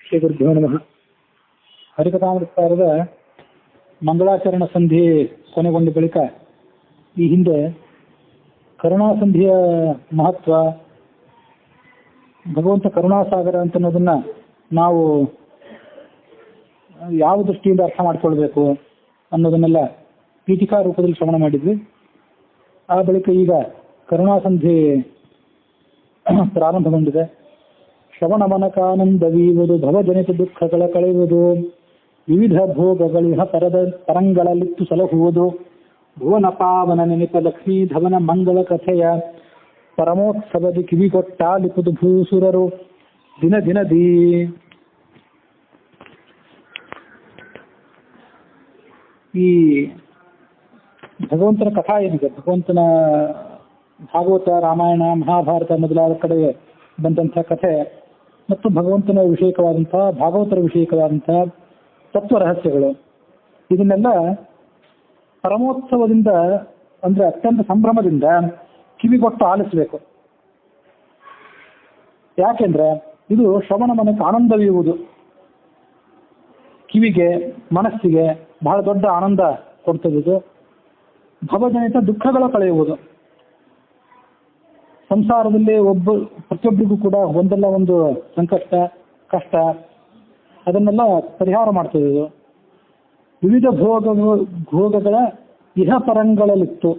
ಶ್ರೀ ಗುರುಭ್ಯೋ ನಮಃ. ಹರಿಕಥಾಮೃತಸಾರದ ಮಂಗಳಾಚರಣ ಸಂಧಿ ಕೊನೆಗೊಂಡ ಬಳಿಕ ಈ ಹಿಂದೆ ಕರುಣಾಸಂಧಿಯ ಮಹತ್ವ, ಭಗವಂತ ಕರುಣಾಸಾಗರ ಅಂತ ಅನ್ನೋದನ್ನ ನಾವು ಯಾವ ದೃಷ್ಟಿಯಿಂದ ಅರ್ಥ ಮಾಡ್ಕೊಳ್ಬೇಕು ಅನ್ನೋದನ್ನೆಲ್ಲ ಪೀಠಿಕಾ ರೂಪದಲ್ಲಿ ಶ್ರವಣ ಮಾಡಿದ್ವಿ. ಆ ಬಳಿಕ ಈಗ ಕರುಣಾಸಂಧಿ ಪ್ರಾರಂಭಗೊಂಡಿದೆ. ಶ್ರವಣ ಮನಕಾನಂದವೀವುದು, ಭವಜನಿತ ದುಃಖಗಳ ಕಳೆಯುವುದು, ವಿವಿಧ ಭೋಗಗಳಿಹ ಪರಂಗಳಲ್ಲಿತ್ತು ಸಲಹುವುದು, ಭುವನ ಪಾವನ ನೆನಪ ಲಕ್ಷ್ಮೀ ಧವನ ಮಂಗಳ ಕಥೆಯ ಪರಮೋತ್ಸವದಿ ಕಿವಿಗೊಟ್ಟಾಲಿಪುದು ಭೂಸುರರು ದಿನ ದಿನದಿ. ಈ ಭಗವಂತನ ಕಥಾ ಏನಿದೆ, ಭಗವಂತನ ಭಾಗವತ, ರಾಮಾಯಣ, ಮಹಾಭಾರತ ಮೊದಲಾದ ಕಡೆ ಬಂದಂತಹ ಕಥೆ ಮತ್ತು ಭಗವಂತನ ವಿಷಯಕವಾದಂತಹ, ಭಾಗವತರ ವಿಷಯಕವಾದಂತಹ ತತ್ವ ರಹಸ್ಯಗಳು, ಇದನ್ನೆಲ್ಲ ಪರಮೋತ್ಸವದಿಂದ ಅಂದ್ರೆ ಅತ್ಯಂತ ಸಂಭ್ರಮದಿಂದ ಕಿವಿಗೊಟ್ಟು ಆಲಿಸಬೇಕು. ಯಾಕೆಂದ್ರೆ ಇದು ಶ್ರವಣ ಮನಕ್ಕೆ ಆನಂದವೀಯುವುದು, ಕಿವಿಗೆ ಮನಸ್ಸಿಗೆ ಬಹಳ ದೊಡ್ಡ ಆನಂದ ಕೊಡ್ತದೆ. ಭವಜನಿತ ದುಃಖಗಳ ಕಳೆಯುವುದು, ಸಂಸಾರದಲ್ಲಿ ಪ್ರತಿಯೊಬ್ಬರಿಗೂ ಕೂಡ ಒಂದಲ್ಲ ಒಂದು ಸಂಕಷ್ಟ, ಕಷ್ಟ, ಅದನ್ನೆಲ್ಲ ಪರಿಹಾರ ಮಾಡ್ತದೆ ಇದು. ವಿವಿಧ ಭೋಗಗಳ ಇಹ ಪರಂಗಳಲ್ಲಿತ್ತು,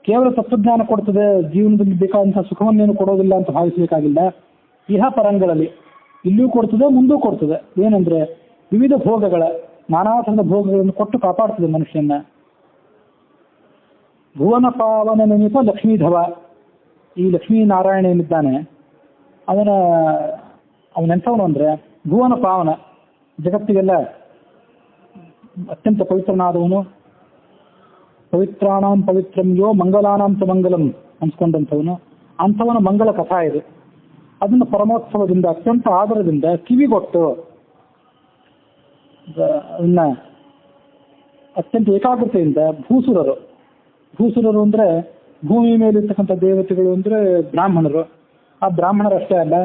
ಕೇವಲ ತತ್ವಜ್ಞಾನ ಕೊಡ್ತದೆ, ಜೀವನದಲ್ಲಿ ಬೇಕಾದಂತಹ ಸುಖವನ್ನೇನು ಕೊಡೋದಿಲ್ಲ ಅಂತ ಭಾವಿಸಬೇಕಾಗಿಲ್ಲ. ಇಹ ಪರಂಗಳಲ್ಲಿ ಇಲ್ಲಿಯೂ ಕೊಡ್ತದೆ, ಮುಂದೂ ಕೊಡ್ತದೆ. ಏನಂದ್ರೆ ವಿವಿಧ ಭೋಗಗಳ, ನಾನಾ ಥರದ ಭೋಗಗಳನ್ನು ಕೊಟ್ಟು ಕಾಪಾಡ್ತದೆ ಮನುಷ್ಯನ. ಭುವನ ಪಾವನ ನೆನಪ ಲಕ್ಷ್ಮೀಧವ, ಈ ಲಕ್ಷ್ಮೀನಾರಾಯಣ ಏನಿದ್ದಾನೆ ಅವನೆಂಥವನು ಅಂದ್ರೆ ಭುವನ ಪಾವನ, ಜಗತ್ತಿಗೆಲ್ಲ ಅತ್ಯಂತ ಪವಿತ್ರನಾದವನು. ಪವಿತ್ರಾಣಾಂ ಪವಿತ್ರಂ ಯೋ ಮಂಗಲಾನಾಂ ತ ಮಂಗಲಂ ಅನ್ಸ್ಕೊಂಡಂಥವನು. ಅಂಥವನ ಮಂಗಳ ಕಥಾ ಇದು. ಅದನ್ನು ಪರಮೋತ್ಸವದಿಂದ ಅತ್ಯಂತ ಆದರದಿಂದ ಕಿವಿಗೊಟ್ಟು ಅದನ್ನ ಅತ್ಯಂತ ಏಕಾಗ್ರತೆಯಿಂದ ಭೂಸುರರು ಅಂದ್ರೆ ಭೂಮಿ ಮೇಲಿರ್ತಕ್ಕಂಥ ದೇವತೆಗಳು ಅಂದ್ರೆ ಬ್ರಾಹ್ಮಣರು. ಆ ಬ್ರಾಹ್ಮಣರಷ್ಟೇ ಅಲ್ಲ,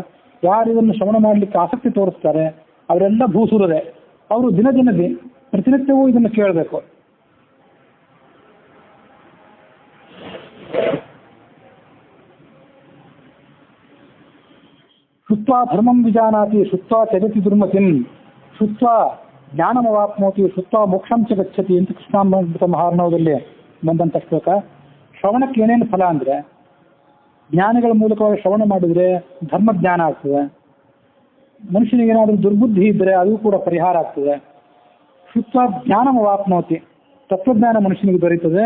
ಯಾರು ಇದನ್ನು ಶ್ರವಣ ಮಾಡಲಿಕ್ಕೆ ಆಸಕ್ತಿ ತೋರಿಸ್ತಾರೆ ಅವರೆಲ್ಲ ಭೂಸುರರೇ. ಅವರು ದಿನ ದಿನದಿ ಪ್ರತಿನಿತ್ಯವೂ ಇದನ್ನು ಕೇಳಬೇಕು. ಶುತ್ವಾ ಧರ್ಮಂ ವಿಜಾನಾತಿ, ಶುತ್ವಾ ತ್ಯಜತಿ ದುರ್ಮತಿಂ, ಶುತ್ವಾ ಜ್ಞಾನಮವಾಪ್ನೋತಿ, ಶುತ್ವಾ ಮೋಕ್ಷಂ ಚ ಗಚ್ಚತಿ ಅಂತ ಕೃಷ್ಣಾಮೃತ ಮಹಾರ್ಣವದಲ್ಲಿ ಬಂದಂಥ ಶ್ಲೋಕ. ಶ್ರವಣಕ್ಕೆ ಏನೇನು ಫಲ ಅಂದ್ರೆ, ಜ್ಞಾನಿಗಳ ಮೂಲಕವಾಗಿ ಶ್ರವಣ ಮಾಡಿದ್ರೆ ಧರ್ಮ ಜ್ಞಾನ ಆಗ್ತದೆ. ಮನುಷ್ಯನಿಗೆ ಏನಾದರೂ ದುರ್ಬುದ್ಧಿ ಇದ್ದರೆ ಅದು ಕೂಡ ಪರಿಹಾರ ಆಗ್ತದೆ. ಶುತ್ವ ಜ್ಞಾನಮವಾಪ್ನೋತಿ, ತತ್ವಜ್ಞಾನ ಮನುಷ್ಯನಿಗೆ ದೊರೆಯುತ್ತದೆ.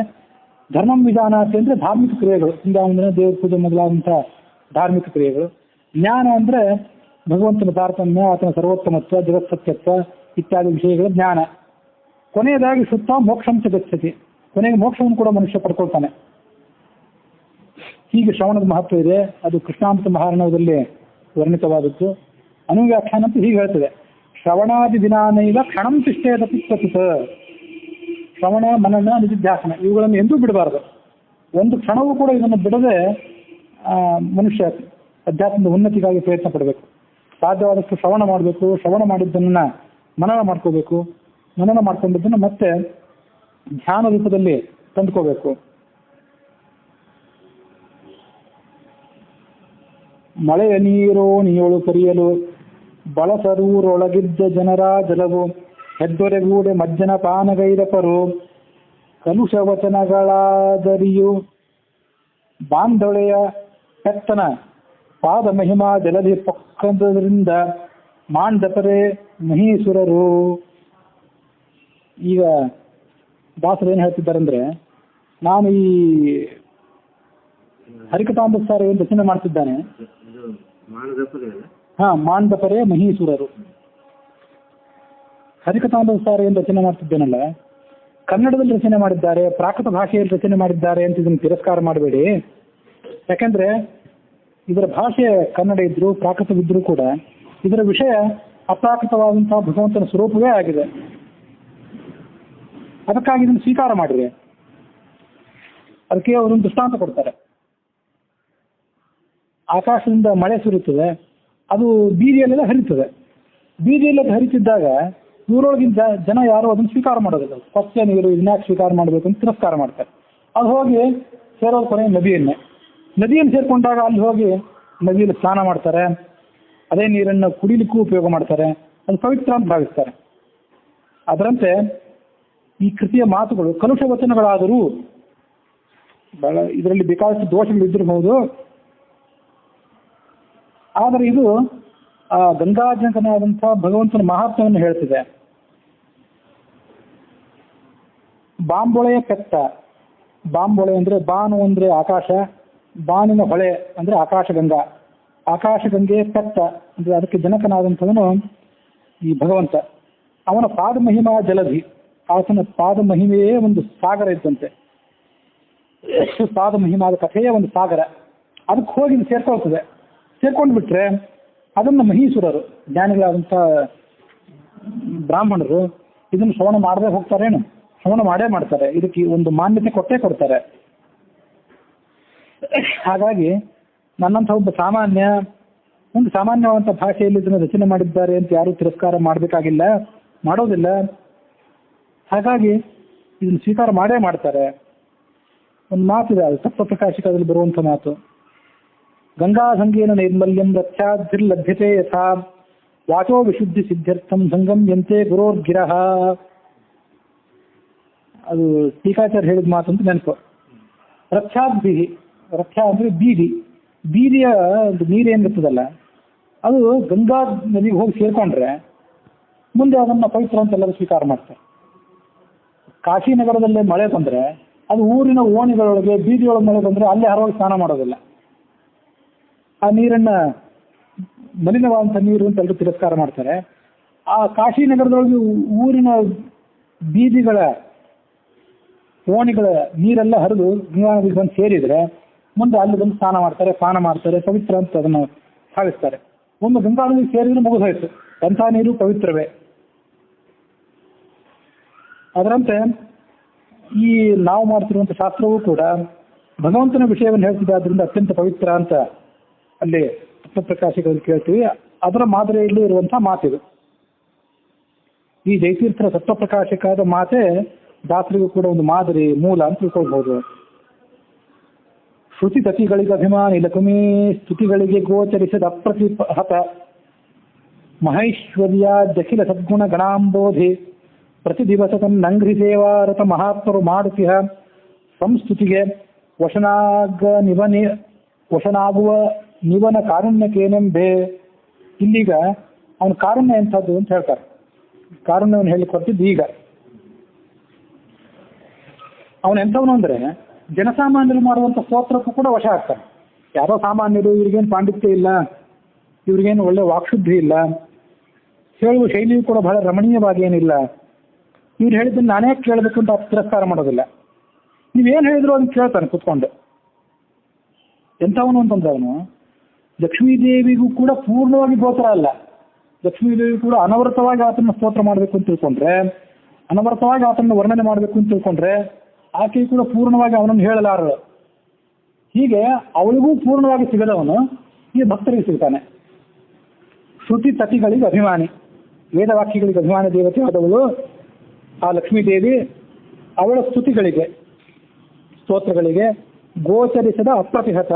ಧರ್ಮಂ ವಿಧಾನಾತಿ ಅಂದ್ರೆ ಧಾರ್ಮಿಕ ಕ್ರಿಯೆಗಳು, ಇಂದಾವಂದ್ರೆ ದೇವ್ರ ಪೂಜೆ ಮೊದಲಾದಂತಹ ಧಾರ್ಮಿಕ ಕ್ರಿಯೆಗಳು. ಜ್ಞಾನ ಅಂದ್ರೆ ಭಗವಂತನ ತಾರತಮ್ಯ, ಆತನ ಸರ್ವೋತ್ತಮತ್ವ, ಜಗತ್ಸತ್ಯತ್ವ ಇತ್ಯಾದಿ ವಿಷಯಗಳ ಜ್ಞಾನ. ಕೊನೆಯದಾಗಿ ಶುತ್ವ ಮೋಕ್ಷಂ ಚ ಗಚ್ಚತಿ, ಕೊನೆಗೆ ಮೋಕ್ಷವನ್ನು ಕೂಡ ಮನುಷ್ಯ ಪಡ್ಕೊಳ್ತಾನೆ. ಹೀಗೆ ಶ್ರವಣದ ಮಹತ್ವ ಇದೆ. ಅದು ಕೃಷ್ಣಾಮೃತ ಮಹಾರ್ಣವದಲ್ಲಿ ವರ್ಣಿತವಾದದ್ದು. ಅನುವ್ಯಾಖ್ಯಾನ ಅಂತ ಹೀಗೆ ಹೇಳ್ತದೆ: ಶ್ರವಣಾದಿ ದಿನಾನೈವ ಕ್ಷಣಂ ತಿಷ್ಠೇದಪಿ ಕ್ವಚಿತ್. ಶ್ರವಣ, ಮನನ, ನಿಧಿಧ್ಯಾಸನ ಇವುಗಳನ್ನು ಎಂದೂ ಬಿಡಬಾರದು. ಒಂದು ಕ್ಷಣವೂ ಕೂಡ ಇದನ್ನು ಬಿಡದೆ ಮನುಷ್ಯ ಅಧ್ಯಾತ್ಮದ ಉನ್ನತಿಗಾಗಿ ಪ್ರಯತ್ನ ಪಡಬೇಕು. ಸಾಧ್ಯವಾದಷ್ಟು ಶ್ರವಣ ಮಾಡಬೇಕು. ಶ್ರವಣ ಮಾಡಿದ್ದನ್ನ ಮನನ ಮಾಡ್ಕೋಬೇಕು. ಮನನ ಮಾಡ್ಕೊಂಡಿದ್ದನ್ನು ಮತ್ತೆ ಧ್ಯಾನ ರೂಪದಲ್ಲಿ ತಂದುಕೋಬೇಕು. ಮಳೆಯ ನೀರೋಣಿಯೋಳು ಪರಿಯಲು ಬಳಸರೂರೊಳಗಿದ್ದ ಜನರ ಜಲವು ಹೆದ್ದೊರೆಗೂಡೆ ಮಜ್ಜನ ಪಾನಗೈರಪರು ಕಲುಷವಚನಗಳಾದರಿಯು ಬಾಂಧೊಳೆಯ ಪೆತ್ತನ ಪಾದ ಮಹಿಮಾ ಜಲಧಿ ಪೊಕ್ಕದ್ರಿಂದ ಮಾಂಡಪರೆ ಮಹೀಸುರರು. ಈಗ ದಾಸರು ಏನ್ ಹೇಳ್ತಿದ್ದಾರೆ ಅಂದ್ರೆ, ನಾನು ಈ ಹರಿಕಥಾಮೃತಸಾರ ಏನು ರಚನೆ ಮಾಡ್ತಿದ್ದಾನೆ, ಮಾಂಡಪರೆ ಮಹೀಸುರರು. ಹರಿಕಥಾಮೃತಸಾರ ಏನು ರಚನೆ ಮಾಡ್ತಿದ್ದೇನಲ್ಲ, ಕನ್ನಡದಲ್ಲಿ ರಚನೆ ಮಾಡಿದ್ದಾರೆ, ಪ್ರಾಕೃತ ಭಾಷೆಯಲ್ಲಿ ರಚನೆ ಮಾಡಿದ್ದಾರೆ ಅಂತ ಇದನ್ನು ತಿರಸ್ಕಾರ ಮಾಡಬೇಡಿ. ಯಾಕಂದ್ರೆ ಇದರ ಭಾಷೆ ಕನ್ನಡ ಇದ್ರು, ಪ್ರಾಕೃತವಿದ್ರು ಕೂಡ ಇದರ ವಿಷಯ ಅಪ್ರಾಕೃತವಾದಂತಹ ಭಗವಂತನ ಸ್ವರೂಪವೇ ಆಗಿದೆ. ಅದಕ್ಕಾಗಿ ಇದನ್ನು ಸ್ವೀಕಾರ ಮಾಡಿರಿ. ಅದಕ್ಕೆ ಅವರೊಂದು ದೃಷ್ಟಾಂತ ಕೊಡ್ತಾರೆ. ಆಕಾಶದಿಂದ ಮಳೆ ಸುರಿಯುತ್ತದೆ, ಅದು ಬೀದಿಯಲ್ಲೆಲ್ಲ ಹರಿತದೆ. ಬೀದಿಯಲ್ಲಿ ಹರಿತಿದ್ದಾಗ ಊರೊಳಗಿನ ಜನ ಯಾರು ಅದನ್ನು ಸ್ವೀಕಾರ ಮಾಡೋದಿಲ್ಲ. ಸ್ವಚ್ಛ ನೀರು ಇದನ್ಯಾಕೆ ಸ್ವೀಕಾರ ಮಾಡಬೇಕು ಅಂತ ತಿರಸ್ಕಾರ ಮಾಡ್ತಾರೆ. ಅದು ಹೋಗಿ ಸೇರೋದು ಕೊನೆ ನದಿಯನ್ನು ಸೇರ್ಕೊಂಡಾಗ ಅಲ್ಲಿ ಹೋಗಿ ನದಿಯಲ್ಲಿ ಸ್ನಾನ ಮಾಡ್ತಾರೆ, ಅದೇ ನೀರನ್ನು ಕುಡಿಲಿಕ್ಕೂ ಉಪಯೋಗ ಮಾಡ್ತಾರೆ, ಅದು ಪವಿತ್ರ ಅಂತ ಭಾವಿಸ್ತಾರೆ. ಅದರಂತೆ ಈ ಕೃತಿಯ ಮಾತುಗಳು ಕಲುಷ ವಚನಗಳಾದರೂ ಬಹಳ ಇದರಲ್ಲಿ ಬೇಕಾದಷ್ಟು ದೋಷಗಳಿದ್ದಿರಬಹುದು. ಆದರೆ ಇದು ಆ ಗಂಗಾಜನಕನಾದಂಥ ಭಗವಂತನ ಮಹಾತ್ಮವನ್ನು ಹೇಳ್ತಿದೆ. ಬಾಂಬೊಳೆಯ ಪೆತ್ತ, ಬಾಂಬೊಳೆ ಅಂದ್ರೆ ಬಾನು ಅಂದ್ರೆ ಆಕಾಶ, ಬಾನಿನ ಹೊಳೆ ಅಂದ್ರೆ ಆಕಾಶಗಂಗಾ, ಆಕಾಶಗಂಗೆ ಪೆತ್ತ ಅಂದ್ರೆ ಅದಕ್ಕೆ ಜನಕನಾದಂಥವನು ಈ ಭಗವಂತ. ಅವನ ಪಾದ ಮಹಿಮಾ ಜಲಧಿ, ಆತನ ಪಾದ ಮಹಿಮೆಯೇ ಒಂದು ಸಾಗರ ಇದ್ದಂತೆ. ಪಾದ ಮಹಿಮಾದ ಕಥೆಯೇ ಒಂದು ಸಾಗರ. ಅದಕ್ಕೆ ಹೋಗಿ ಸೇರ್ಕೊಳ್ತದೆ. ಸೇರ್ಕೊಂಡು ಬಿಟ್ರೆ ಅದನ್ನು ಮಹೀಸುರರು, ಜ್ಞಾನಿಗಳಾದಂಥ ಬ್ರಾಹ್ಮಣರು ಇದನ್ನು ಶ್ರವಣ ಮಾಡದೆ ಹೋಗ್ತಾರೇನು? ಶ್ರವಣ ಮಾಡೇ ಮಾಡ್ತಾರೆ. ಇದಕ್ಕೆ ಒಂದು ಮಾನ್ಯತೆ ಕೊಟ್ಟೇ ಕೊಡ್ತಾರೆ. ಹಾಗಾಗಿ ನನ್ನಂಥ ಒಬ್ಬ ಒಂದು ಸಾಮಾನ್ಯವಾದಂಥ ಭಾಷೆಯಲ್ಲಿ ಇದನ್ನು ರಚನೆ ಮಾಡಿದ್ದಾರೆ ಅಂತ ಯಾರೂ ತಿರಸ್ಕಾರ ಮಾಡಬೇಕಾಗಿಲ್ಲ, ಮಾಡೋದಿಲ್ಲ. ಹಾಗಾಗಿ ಇದನ್ನು ಸ್ವೀಕಾರ ಮಾಡೇ ಮಾಡ್ತಾರೆ. ಒಂದು ಮಾತಿದೆ, ಅದು ತತ್ವಪ್ರಕಾಶಿಕದಲ್ಲಿ ಬರುವಂಥ ಮಾತು. ಗಂಗಾ ಸಂಗೇನ ನೈರ್ಮಲ್ಯಂ ರಥ್ಯಾದ್ಭಿರ್ಲಭ್ಯತೆ ಯಥಾ ವಾಚೋ ವಿಶುದ್ಧಿ ಸಿದ್ಧ್ಯರ್ಥಂ ಸಂಗಮ್ಯಂತೆ ಗುರೋರ್ಗಿರಹ. ಅದು ಟೀಕಾಚಾರ್ಯ ಹೇಳಿದ ಮಾತು ಅಂತ ನೆನಪು. ರಥ್ಯಾದ್ಭಿ, ರಥ್ಯ ಅಂದ್ರೆ ಬೀದಿಯ ಒಂದು ನೀರೇನಿರ್ತದಲ್ಲ ಅದು ಗಂಗಾ ನದಿಗೆ ಹೋಗಿ ಸೇರ್ಕೊಂಡ್ರೆ ಮುಂದೆ ಅದನ್ನು ಪವಿತ್ರ ಅಂತ ಎಲ್ಲರೂ ಸ್ವೀಕಾರ ಮಾಡ್ತಾರೆ. ಕಾಶಿನಗರದಲ್ಲೇ ಮಳೆ ಬಂದರೆ ಅದು ಊರಿನ ಓಣಿಗಳೊಳಗೆ ಬೀದಿಯೊಳಗೆ ಮಳೆ ಬಂದರೆ ಅಲ್ಲೇ ಹರವಾಗಿ ಸ್ನಾನ ಮಾಡೋದಿಲ್ಲ. ಆ ನೀರನ್ನ ಮಲಿನವಾದಂಥ ನೀರು ಅಂತ ಎಲ್ಲರೂ ತಿರಸ್ಕಾರ ಮಾಡ್ತಾರೆ. ಆ ಕಾಶಿನಗರದೊಳಗೆ ಊರಿನ ಬೀದಿಗಳ ಓಣಿಗಳ ನೀರೆಲ್ಲ ಹರಿದು ಗಂಗಾ ನದಿಗೆ ಬಂದು ಸೇರಿದ್ರೆ ಮುಂದೆ ಅಲ್ಲಿ ಬಂದು ಸ್ನಾನ ಮಾಡ್ತಾರೆ, ಪಾನ ಮಾಡ್ತಾರೆ, ಪವಿತ್ರ ಅಂತ ಅದನ್ನು ಭಾವಿಸ್ತಾರೆ. ಒಮ್ಮೆ ಗಂಗಾ ನದಿಗೆ ಸೇರಿದ್ರೆ ಮುಗಿದೋಯ್ತು, ಅಂಥ ನೀರು ಪವಿತ್ರವೇ. ಅದರಂತೆ ಈ ನಾವು ಮಾಡ್ತಿರುವಂಥ ಶಾಸ್ತ್ರವೂ ಕೂಡ ಭಗವಂತನ ವಿಷಯವನ್ನು ಹೇಳ್ತಿದೆ, ಆದ್ದರಿಂದ ಅತ್ಯಂತ ಪವಿತ್ರ ಅಂತ ಅಲ್ಲಿ ತತ್ವಪ್ರಕಾಶಿಕರಲ್ಲಿ ಕೇಳ್ತೀವಿ. ಅದರ ಮಾದರಿಯಲ್ಲಿ ಇರುವಂಥ ಮಾತಿದು. ಈ ಜಯತೀರ್ಥರ ತತ್ವಪ್ರಕಾಶಿಕಾದ ಮಾತೆ ದಾಸರಿಗೂ ಕೂಡ ಒಂದು ಮಾದರಿ, ಮೂಲ ಅಂತ ತಿಳ್ಕೊಳ್ಬಹುದು. ಶ್ರುತಿ ತತಿಗಳಿಗೆ ಅಭಿಮಾನಿ ಲಕ್ಷ್ಮೀ ಸ್ತುತಿಗಳಿಗೆ ಗೋಚರಿಸಿದ ಅಪ್ರತಿಹತ ಮಹೈಶ್ವರ್ಯ ಜಖಿಲ ಸದ್ಗುಣ ಗಣಾಂಬೋಧಿ ಪ್ರತಿ ದಿವಸ ತನ್ನಂಗ್ರಿ ಸೇವಾರತ ಮಹಾತ್ಮರು ಮಾಡುತ್ತಿಹ ಸಂಸ್ತುತಿಗೆ ವಶನಾಗುವ ನಿವನ ಕಾರುಣ್ಯಕ್ಕೆನೆಂಬೆ. ಇಲ್ಲೀಗ ಅವನ ಕಾರುಣ್ಯ ಎಂಥದ್ದು ಅಂತ ಹೇಳ್ತಾರೆ. ಕಾರುಣ್ಯವನ್ನು ಹೇಳಿಕೊಟ್ಟಿದ್ದು ಈಗ ಅವನು ಎಂಥವನು ಅಂದರೆ ಜನಸಾಮಾನ್ಯರು ಮಾಡುವಂಥ ಸ್ತೋತ್ರಕ್ಕೂ ಕೂಡ ವಶ ಆಗ್ತಾನೆ. ಯಾರೋ ಸಾಮಾನ್ಯರು, ಇವ್ರಿಗೇನು ಪಾಂಡಿತ್ಯ ಇಲ್ಲ, ಇವ್ರಿಗೇನು ಒಳ್ಳೆ ವಾಕ್ಶುದ್ಧಿ ಇಲ್ಲ, ಹೇಳುವ ಶೈಲಿಯೂ ಕೂಡ ಬಹಳ ರಮಣೀಯವಾಗಿ ಏನಿಲ್ಲ, ಇವ್ರು ಹೇಳಿದ್ದನ್ನು ನಾನೇ ಕೇಳಬೇಕು ಅಂತ ತಿರಸ್ಕಾರ ಮಾಡೋದಿಲ್ಲ. ನೀವೇನು ಹೇಳಿದ್ರು ಅದನ್ನು ಕೇಳ್ತಾನೆ ಕೂತ್ಕೊಂಡು. ಎಂಥವನು ಅಂತಂದ್ರೆ ಅವನು ಲಕ್ಷ್ಮೀದೇವಿಗೂ ಕೂಡ ಪೂರ್ಣವಾಗಿ ಗೋಚರ ಅಲ್ಲ. ಲಕ್ಷ್ಮೀದೇವಿ ಕೂಡ ಅನವರತವಾಗಿ ಆತನ ಸ್ತೋತ್ರ ಮಾಡಬೇಕು ಅಂತ ತಿಳ್ಕೊಂಡ್ರೆ, ಅನವರತವಾಗಿ ಆತನ ವರ್ಣನೆ ಮಾಡಬೇಕು ಅಂತ ತಿಳ್ಕೊಂಡ್ರೆ ಆಕೆಯು ಕೂಡ ಪೂರ್ಣವಾಗಿ ಅವನನ್ನು ಹೇಳಲಾರಳು. ಹೀಗೆ ಅವಳಿಗೂ ಪೂರ್ಣವಾಗಿ ಸಿಗದವನು ಈ ಭಕ್ತರಿಗೆ ಸಿಗ್ತಾನೆ. ಶ್ರುತಿ ತತಿಗಳಿಗೆ ಅಭಿಮಾನಿ, ವೇದವಾಕ್ಯಗಳಿಗೆ ಅಭಿಮಾನಿ ದೇವತೆ ಆದವಳು ಆ ಲಕ್ಷ್ಮೀದೇವಿ. ಅವಳ ಸ್ತುತಿಗಳಿಗೆ, ಸ್ತೋತ್ರಗಳಿಗೆ ಗೋಚರಿಸದ ಅಪ್ರತಿಹತ,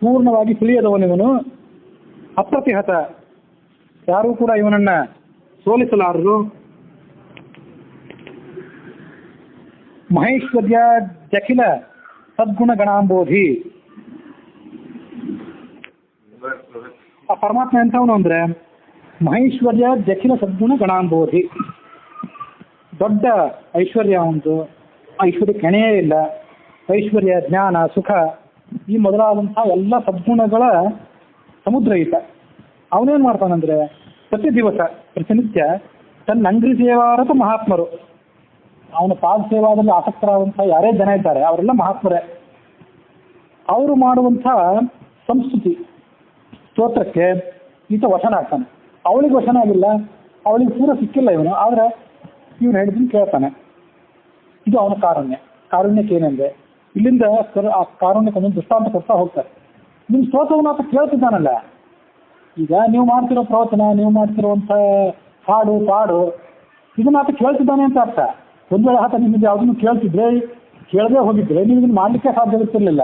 ಪೂರ್ಣವಾಗಿ ತಿಳಿಯದವನಿವನು. ಅಪ್ರತಿಹತ, ಯಾರೂ ಕೂಡ ಇವನನ್ನ ಸೋಲಿಸಲಾರರು. ಮಹೇಶ್ವರ್ಯ ಜಖಿಲ ಸದ್ಗುಣ ಗಣಾಂಬೋಧಿ, ಆ ಪರಮಾತ್ಮ ಎಂಥವನು ಅಂದ್ರೆ ಮಹೇಶ್ವರ್ಯ ಜಖಿಲ ಸದ್ಗುಣ ಗಣಾಂಬೋಧಿ. ದೊಡ್ಡ ಐಶ್ವರ್ಯ ಒಂದು, ಐಶ್ವರ್ಯ ಕೆಣೆಯೇ ಇಲ್ಲ. ಐಶ್ವರ್ಯ, ಜ್ಞಾನ, ಸುಖ ಈ ಮೊದಲಾದಂಥ ಎಲ್ಲ ಸದ್ಗುಣಗಳ ಸಮುದ್ರ ಈತ. ಅವನೇನು ಮಾಡ್ತಾನಂದ್ರೆ ಪ್ರತಿ ದಿವಸ ಪ್ರತಿನಿತ್ಯ ತನ್ನ ಅಂಗ್ರಿ ಸೇವಾರತ ಮಹಾತ್ಮರು, ಅವನ ಪಾದ ಸೇವಾದಲ್ಲಿ ಆಸಕ್ತರಾದಂಥ ಯಾರೇ ಜನ ಇದ್ದಾರೆ ಅವರೆಲ್ಲ ಮಹಾತ್ಮರೇ. ಅವರು ಮಾಡುವಂಥ ಸಂಸ್ಕೃತಿ ಸ್ತೋತ್ರಕ್ಕೆ ಈತ ವಶನ ಆಗ್ತಾನೆ. ಅವಳಿಗೆ ವಶನ ಆಗಿಲ್ಲ, ಅವಳಿಗೆ ಪೂರ ಸಿಕ್ಕಿಲ್ಲ ಇವನು, ಆದರೆ ಇವನು ಹೇಳಿದ್ದನ್ನು ಕೇಳ್ತಾನೆ. ಇದು ಅವನ ಕಾರುಣ್ಯ. ಕಾರುಣ್ಯಕ್ಕೆ ಏನೆಂದ್ರೆ ಇಲ್ಲಿಂದ ಆ ಕಾರುಣ್ಯಕ್ಕೆ ಒಂದು ದೃಷ್ಟಾಂತ ಕೊಡ್ತಾ ಹೋಗ್ತಾರೆ. ನಿಮ್ಮ ಸ್ತೋತ್ರವನ್ನು ಆತ ಕೇಳ್ತಿದ್ದಾನಲ್ಲ, ಈಗ ನೀವು ಮಾಡ್ತಿರೋ ಪ್ರವಚನ, ನೀವು ಮಾಡ್ತಿರೋಂಥ ಹಾಡು ಪಾಡು ಇದನ್ನ ಆತ ಕೇಳ್ತಿದ್ದಾನೆ ಅಂತ ಅರ್ಥ. ಒಂದು ವೇಳೆ ಆತ ನಿಮಗೆ ಯಾವುದನ್ನು ಕೇಳದೆ ಹೋಗಿದ್ರೆ ನೀವು ಇದನ್ನು ಮಾಡಲಿಕ್ಕೆ ಸಾಧ್ಯವಿರ್ತಿರ್ಲಿಲ್ಲ.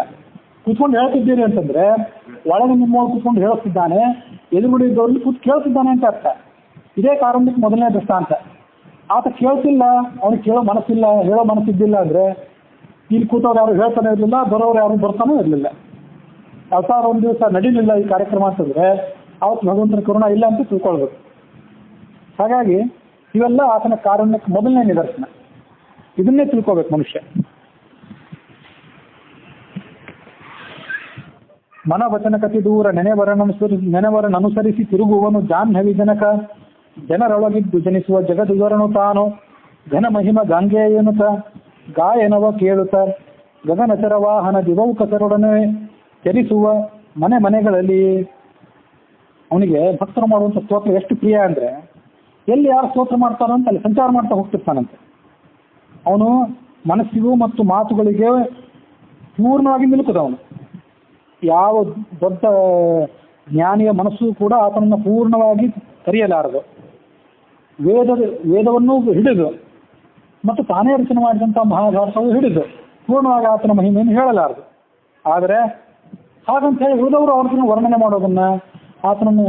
ಕೂತ್ಕೊಂಡು ಹೇಳ್ತಿದ್ದೀರಿ ಅಂತಂದ್ರೆ ಒಳಗೆ ನಿಮ್ಮ ಕೂತ್ಕೊಂಡು ಹೇಳಿಸ್ತಿದ್ದಾನೆ, ಎದುರುಗಡೆ ಇದ್ದವ್ರಿಗೆ ಕೂತ್ ಕೇಳ್ತಿದ್ದಾನೆ ಅಂತ ಅರ್ಥ. ಇದೇ ಕಾರಣಕ್ಕೆ ಮೊದಲನೇ ದೃಷ್ಟಾಂತ. ಆತ ಕೇಳ್ತಿಲ್ಲ, ಅವ್ನಿಗೆ ಕೇಳೋ ಮನಸ್ಸಿಲ್ಲ, ಹೇಳೋ ಮನಸ್ಸಿದ್ದಿಲ್ಲ ಅಂದ್ರೆ ಇಲ್ಲಿ ಕೂತವ್ರು ಯಾರು ಹೇಳ್ತಾನೆ ಇರಲಿಲ್ಲ, ಬರೋರು ಯಾರು ಬರ್ತಾನೂ ಇರಲಿಲ್ಲ. ಅವತಾರ ಒಂದು ದಿವಸ ನಡೀಲಿಲ್ಲ ಈ ಕಾರ್ಯಕ್ರಮ ಅಂತಂದ್ರೆ ಅವತ್ತು ಭಗವಂತನ ಕರುಣ ಇಲ್ಲ ಅಂತ ತಿಳ್ಕೊಳ್ಬೇಕು. ಹಾಗಾಗಿ ಇವೆಲ್ಲ ಆತನ ಕಾರಣಕ್ಕೆ ಮೊದಲನೇ ನಿದರ್ಶನ. ಇದನ್ನೇ ತಿಳ್ಕೋಬೇಕು ಮನುಷ್ಯ. ಮನವಚನ ಕತಿ ದೂರ ನೆನೆವರನನುಸರಿಸಿ ತಿರುಗುವನು ಜಾಹ್ನವಿ ಜನಕ. ಜನರೊಳಗಿದ್ದು ಜನಿಸುವ ಜಗದುಗರನು ತಾನು. ಘನ ಮಹಿಮ ಗಾಂಗೇಯನುತ ಗಾಯನವ ಕೇಳುತ್ತ ಗಗನಚರ ವಾಹನ ದಿವೌಕಸರೊಡನೆ ಚರಿಸುವ ಮನೆಗಳಲ್ಲಿ. ಅವನಿಗೆ ಭಕ್ತರು ಮಾಡುವಂಥ ಸ್ತೋತ್ರ ಎಷ್ಟು ಪ್ರಿಯ ಅಂದ್ರೆ ಎಲ್ಲಿ ಯಾರು ಸ್ತೋತ್ರ ಮಾಡ್ತಾರೋ ಅಂತ ಅಲ್ಲಿ ಸಂಚಾರ ಮಾಡ್ತಾ ಹೋಗ್ತಿರ್ತಾನಂತೆ. ಅವನು ಮನಸ್ಸಿಗೂ ಮತ್ತು ಮಾತುಗಳಿಗೆ ಪೂರ್ಣವಾಗಿ ನಿಲುಕದವನು. ಯಾವ ದೊಡ್ಡ ಜ್ಞಾನಿಯ ಮನಸ್ಸು ಕೂಡ ಆತನನ್ನು ಪೂರ್ಣವಾಗಿ ಕರೆಯಲಾರದು. ವೇದವನ್ನು ಹಿಡಿದು ಮತ್ತು ತಾನೇ ರಚನೆ ಮಾಡಿದಂಥ ಮಹಾಭಾರತವು ಹಿಡಿದು ಪೂರ್ಣವಾಗಿ ಆತನ ಮಹಿಮೆಯನ್ನು ಹೇಳಲಾರದು. ಆದರೆ ಹಾಗಂತ ಹೇಳಿ ಉಳಿದವರು ಅವ್ರನ್ನ ವರ್ಣನೆ ಮಾಡೋದನ್ನ, ಆತನನ್ನು